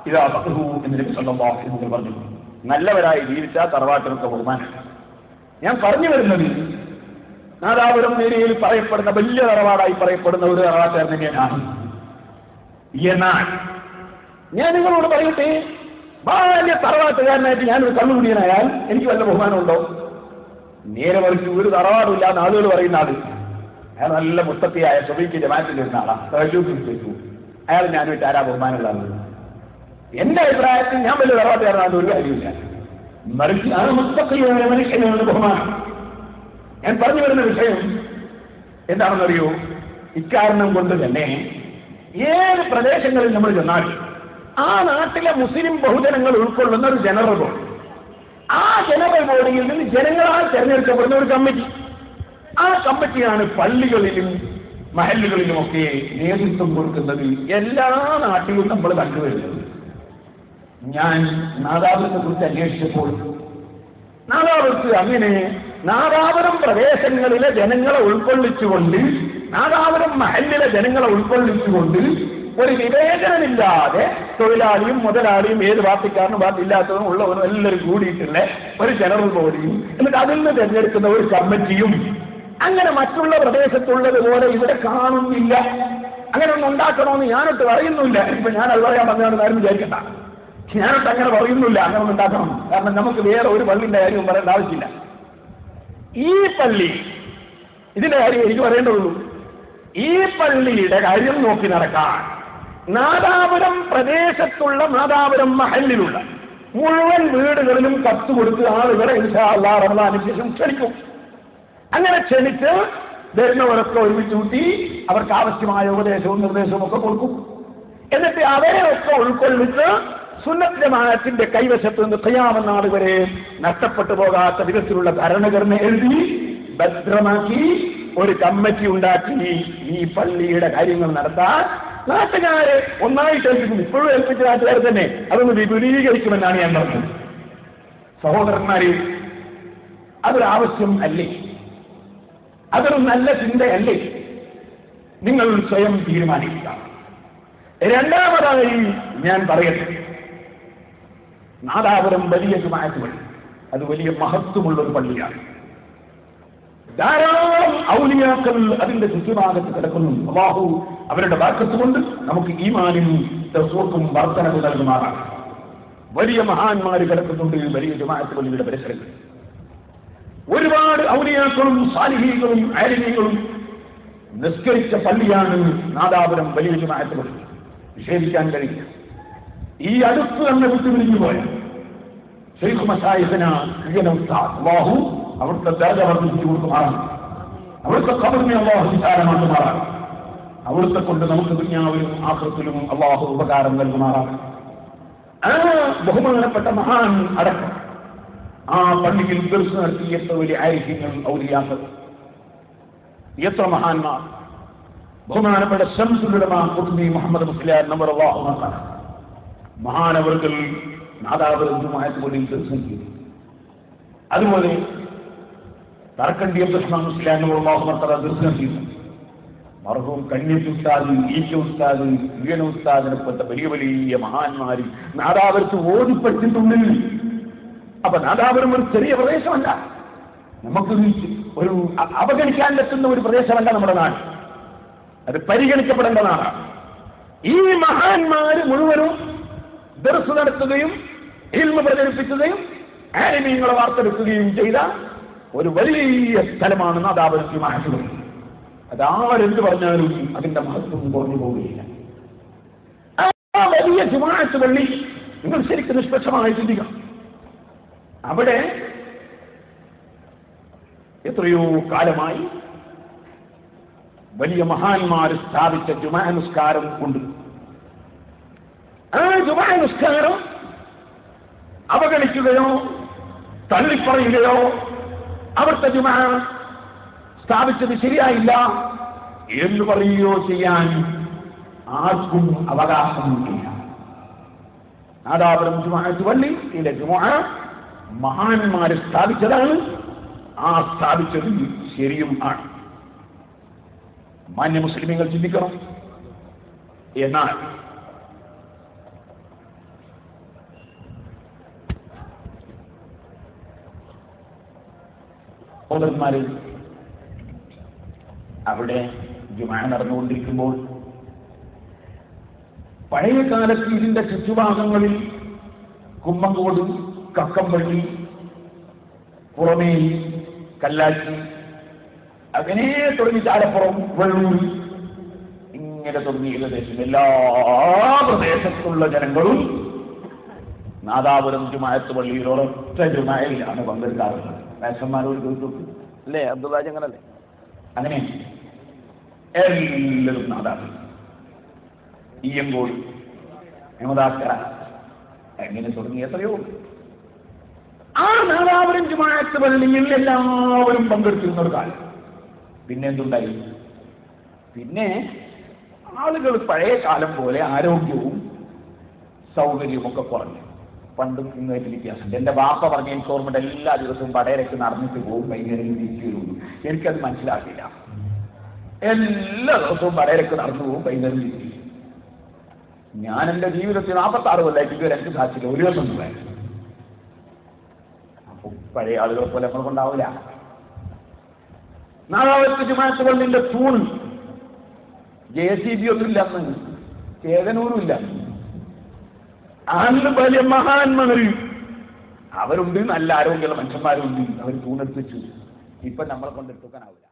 ഇദാ ഫഖഹു എന്ന് നബി സല്ലല്ലാഹു അലൈഹി വസല്ലം പറഞ്ഞു. നല്ലവരായി ജീവിച്ച തറവാട്ടിനൊക്കെ ബഹുമാനം. ഞാൻ പറഞ്ഞു വരുന്നത്, നാദാപുരം ഏരിയയിൽ പറയപ്പെടുന്ന വലിയ തറവാടായി പറയപ്പെടുന്ന ഒരു തറവാട്ടുകാരൻ തന്നെയാണ്. എന്നാൽ ഞാൻ നിങ്ങളോട് പറയട്ടെ, വലിയ തറവാട്ടുകാരനായിട്ട് ഞാനൊരു കള്ളുകുടിയനായാൽ എനിക്ക് വല്ല ബഹുമാനമുണ്ടോ? നേരെ മറിച്ച് ഒരു തറവാടില്ല എന്ന് ആളുകൾ പറയുന്ന ആള്, അയാൾ നല്ല മുത്തത്തിയായ സ്വബീക്ക് ജമാഅത്തിൽ വരുന്ന ആളാ, അയാൾ ഞാനുമായിട്ട് ആരാ ബഹുമാനമുള്ള ആളുകൾ? എന്റെ അഭിപ്രായത്തിൽ ഞാൻ വലിയ തറവാട്ടുകാരനാണെന്ന് ഒരു കാര്യമില്ല. മറിച്ച് ആ മുത്തത്തിയായ മനുഷ്യനാണ് ബഹുമാനം. ഞാൻ പറഞ്ഞു വരുന്ന വിഷയം എന്താണെന്നറിയോ? ഇക്കാരണം കൊണ്ട് തന്നെ ഏത് പ്രദേശങ്ങളിൽ നമ്മൾ ചെന്നാൽ ആ നാട്ടിലെ മുസ്ലിം ബഹുജനങ്ങൾ ഉൾക്കൊള്ളുന്ന ഒരു ജനറൽ ബോഡി, ആ ജനറൽ ബോഡിയിൽ നിന്ന് ജനങ്ങളാൽ തെരഞ്ഞെടുക്കപ്പെടുന്ന ഒരു കമ്മിറ്റി, ആ കമ്മിറ്റിയാണ് പള്ളികളിലും മഹല്ലുകളിലുമൊക്കെ നേതൃത്വം കൊടുക്കുന്നത്. എല്ലാ നാട്ടിലും നമ്മൾ കണ്ടുവരുന്നത്. ഞാൻ നാദാപുരത്തെ കുറിച്ച് അന്വേഷിച്ചപ്പോൾ നാദാപുരത്ത് അങ്ങനെ നാദാപുരം പ്രദേശങ്ങളിലെ ജനങ്ങളെ ഉൾക്കൊള്ളിച്ചുകൊണ്ട്, നാദാപുരം മഹല്ലിലെ ജനങ്ങളെ ഉൾക്കൊള്ളിച്ചുകൊണ്ട് ഒരു വിവേചനമില്ലാതെ തൊഴിലാളിയും മുതലാളിയും ഏത് പാർട്ടിക്കാരനും പാർട്ടി ഇല്ലാത്തതും ഉള്ളവരും എല്ലാവരും കൂടിയിട്ടുള്ള ഒരു ജനറൽ ബോഡിയും എന്നിട്ട് അതിൽ നിന്ന് തിരഞ്ഞെടുക്കുന്ന ഒരു കമ്മിറ്റിയും അങ്ങനെ മറ്റുള്ള പ്രദേശത്തുള്ളതുപോലെ ഇവിടെ കാണുന്നില്ല. അങ്ങനെ ഒന്നും ഉണ്ടാക്കണമെന്ന് ഞാനൊട്ട് പറയുന്നില്ല. ഇപ്പൊ ഞാൻ അത് പറയാൻ പറഞ്ഞാണ് ആരും വിചാരിക്കണ്ട. ഞാനൊട്ട് അങ്ങനെ പറയുന്നില്ല അങ്ങനെ ഒന്നും ഉണ്ടാക്കണം. കാരണം നമുക്ക് വേറെ ഒരു പള്ളിന്റെ കാര്യവും പറയേണ്ട ആവശ്യമില്ല. ഈ പള്ളി, ഇതിന്റെ കാര്യം എനിക്ക് പറയേണ്ടതുള്ളൂ. ഈ പള്ളിയുടെ കാര്യം നോക്കി നടക്കാൻ നാദാപുരം പ്രദേശത്തുള്ള നാദാപുരം മഹല്ലിലുള്ള മുഴുവൻ വീടുകളിലും കത്ത് കൊടുത്ത് ആളുകളെ ഇൻഷാ അല്ലാഹ് റമദാനിന് ശേഷം ക്ഷണിക്കും. അങ്ങനെ ക്ഷണിച്ച് വരുന്നവരൊക്കെ ഒരുമിച്ച് കൂട്ടി അവർക്ക് ആവശ്യമായ ഉപദേശവും നിർദ്ദേശവും ഒക്കെ കൊടുക്കും. എന്നിട്ട് അവരെ ഒക്കെ ഉൾക്കൊള്ളിച്ച് സുന്നത്ത് ജമാഅത്തിന്റെ കൈവശത്ത് നിന്ന് ഖിയാമത്ത് നാൾ വരെ നഷ്ടപ്പെട്ടു പോകാത്ത വിധത്തിലുള്ള ഭരണഘടന എഴുതി ഭദ്രമാക്കി ഒരു കമ്മിറ്റി ഉണ്ടാക്കി ഈ പള്ളിയുടെ കാര്യങ്ങൾ നടത്താൻ നാട്ടുകാരെ ഒന്നായിട്ട് ഏൽപ്പിക്കും. ഇപ്പോഴും ഏൽപ്പിച്ച നാട്ടുകാരെ തന്നെ അതൊന്ന് വിപുലീകരിക്കുമെന്നാണ് ഞാൻ പറഞ്ഞത്. സഹോദരന്മാരെ, അതൊരാവശ്യം അല്ലേ? അതൊരു നല്ല ചിന്തയല്ലേ? നിങ്ങൾ സ്വയം തീരുമാനിക്കുക. രണ്ടാമതായി ഞാൻ പറയട്ടെ, നാദാപുരം വലിയ ജുമാഅത്ത് പള്ളി, അത് വലിയ മഹത്വമുള്ളൊരു പള്ളിയാണ്. ധാരാളം ഔലിയാക്കൾ അതിന്റെ ചുറ്റുഭാഗത്ത് കിടക്കുന്നു. അല്ലാഹു അവരുടെ ബർക്കത്ത് കൊണ്ട് നമുക്ക് ഈമാനും തഖ്വക്കും വർധനവ് നൽകുമാറാണ്. വലിയ മഹാന്മാർ കിടക്കുന്നുണ്ട് വലിയ ജുമാഅത്ത് പള്ളിയുടെ പരിസരങ്ങളിൽ. ഒരുപാട് ഔലിയാക്കളും സാലിഹീകളും ആലിമീങ്ങളും നിസ്കരിച്ച പള്ളിയാണ് നാദാപുരം വലിയ ജുമാഅത്ത് പള്ളി. നിഷേധിക്കാൻ കഴിയില്ല. ഈ അടുത്ത് തന്നെ വിട്ടുപിരിഞ്ഞു പോയ ശൈഖ് മശായിഖിന ഉസ്താദ്, അല്ലാഹു അവിടുത്തെ ദർജ വർദ്ധിപ്പിച്ചു കൊടുക്കുമാറാണ്. അവിടുത്തെ ഖബറിനെ അല്ലാഹു വിശാലമാക്കുമാറാണ്. അവിടുത്തെ കൊണ്ട് നമുക്ക് ദുനിയാവിലും ആഖിറത്തിലും അല്ലാഹു ഉപകാരം നൽകുമാറാണ്. ആ ബഹുമാനപ്പെട്ട മഹാൻ അടക്കം ആ പള്ളിയിൽ ദർസ് നടത്തിയ എത്ര വലിയ ആരിഫ്യങ്ങൾ, ഔലിയാക്കൾ, എത്ര മഹാന്മാർ. ബഹുമാനപ്പെട്ട ശംസുൽ ഉലമാ ഖുത്ബി മുഹമ്മദ് മുസ്ലിയാർ നബർ അല്ലാഹു മഖാന മഹാനവർകൾ നാദാപുരം ജുമാഅത്ത് പള്ളിയിൽ ദർസ് നടത്തി. അതുപോലെ തറക്കണ്ടി അബ്ദുറഹ്മാൻ മുസ്ലിയാർ നബർ അല്ലാഹു മഖാന ദർസ് നടത്തി. മർഹൂം കന്യത്ത് ഉസ്താദ്, ഈച്ച ഉസ്താദ്, ഈയന ഉസ്താദിനെപ്പെട്ട വലിയ വലിയ മഹാന്മാർ നാദാപുരത്ത് ഓടിപ്പറ്റിട്ടുണ്ട്. അപ്പൊ നാദാപുരം ഒരു ചെറിയ പ്രദേശമല്ല, നമുക്ക് ഒരു അവഗണിക്കാൻ പറ്റുന്ന ഒരു പ്രദേശമല്ല നമ്മുടെ നാട്. അത് പരിഗണിക്കപ്പെടേണ്ട നാടാണ്. ഈ മഹാന്മാര് മുഴുവനും ദർസ് നടത്തുകയും ഇൽമ പ്രചരിപ്പിക്കുകയും ആലിമീങ്ങളെ വാർത്തെടുക്കുകയും ചെയ്ത ഒരു വലിയ സ്ഥലമാണ് നാദാപുരം ജുമാഅത്ത് പള്ളി. അതാരെന്ത് പറഞ്ഞാലും അതിന്റെ മഹത്വം കുറഞ്ഞു പോവുകയില്ല. ആ വലിയ ജുമാഅത്ത് പള്ളി നിങ്ങൾ ശരിക്കും നിഷ്പക്ഷമായി ചിന്തിക്കണം. അവിടെ എത്രയോ കാലമായി വലിയ മഹാന്മാർ സ്ഥാപിച്ച ജുമാ നിസ്കാരം ഉണ്ട്. ആ ജുമാ നിസ്കാരം അവഗണിക്കുകയോ തള്ളിപ്പറയുകയോ അവിടുത്തെ ജുമാ സ്ഥാപിച്ചത് ശരിയായില്ല എന്ന് പറയുകയോ ചെയ്യാൻ ആർക്കും അവകാശമില്ല. നാദാപുരം ജുമാഅത്ത് പള്ളി ഇതിലെ ജുമാ മഹാന്മാര് സ്ഥാപിച്ചതാണ്. ആ സ്ഥാപിച്ചത് ശരിയും ആണ്. മാന്യ മുസ്ലിമീങ്ങൾ ചിന്തിക്കണം. എന്നാൽ സഹോദരന്മാര്, അവിടെ ജുമാ നടന്നുകൊണ്ടിരിക്കുമ്പോൾ പഴയ കാലത്ത് ഇതിന്റെ ചുറ്റുഭാഗങ്ങളിൽ കുമ്മങ്കോട്, കക്കമ്പള്ളി, പുറമേ കല്ലാച്ചി, അങ്ങനെ തുടങ്ങി ചാലപ്പുറം, വെള്ളൂർ, ഇങ്ങനെ തുടങ്ങി ഏകദേശം എല്ലാ പ്രദേശത്തുള്ള ജനങ്ങളും നാദാപുരം ജുമാഅത്ത് പള്ളിയിൽ ഒരൊറ്റ ജുമായിലാണ് പങ്കെടുക്കാറുള്ളത്. വേഷന്മാരോട് ചോദിച്ചു, അല്ലേ അബ്ദുള്ളാജി? അങ്ങനല്ലേ? അങ്ങനെ എല്ലാവരും നാദാണ്. ഈയങ്കോട്, അഹമ്മദാക്കര, എങ്ങനെ തുടങ്ങി എത്രയോ. ആ നാദാപുരം ജുമാഅത്ത് പള്ളിയിൽ എല്ലാവരും പങ്കെടുത്തിരുന്ന ഒരു കാലം. പിന്നെ എന്തുണ്ടായി? പിന്നെ ആളുകൾ പഴയ കാലം പോലെ ആരോഗ്യവും സൗകര്യവും ഒക്കെ കുറഞ്ഞു. പണ്ടും ഇന്നത്തെ വ്യത്യാസമുണ്ട്. എൻ്റെ വാപ്പ പറഞ്ഞ എനിക്ക് ഓർമ്മ എല്ലാ ദിവസവും പടയിലേക്ക് നടന്നിട്ട് പോകും, വൈകുന്നേരം തിരിച്ചു വരുള്ളൂ. എനിക്കത് മനസ്സിലാക്കില്ല. എല്ലാ ദിവസവും പടയിലേക്ക് നടന്നു പോകും, വൈകുന്നേരം തിരിച്ചു. ഞാൻ എൻ്റെ ജീവിതത്തിൽ 46 കൊല്ലമായിട്ട് ഇതുവരെ എനിക്ക് സാധിച്ചില്ല ഒരു ദിവസം പോയാൽ. അപ്പൊ പഴയ ആളുകളെ പോലെ നമ്മൾ കൊണ്ടാവില്ല. നാദാപുരത്ത് ജുമാഅത്ത് പള്ളിന്റെ തൂൺ JCB ഒന്നുമില്ല, അന്ന് ചേതനൂരും ഇല്ല. അന്ന് വലിയ മഹാന്മാര് അവരുണ്ട്, നല്ല ആരോഗ്യമുള്ള മനുഷ്യന്മാരുണ്ട്. അവർ തൂണെടുത്ത് വെച്ചു. ഇപ്പൊ നമ്മളെ കൊണ്ട് എടുക്കാനാവില്ല.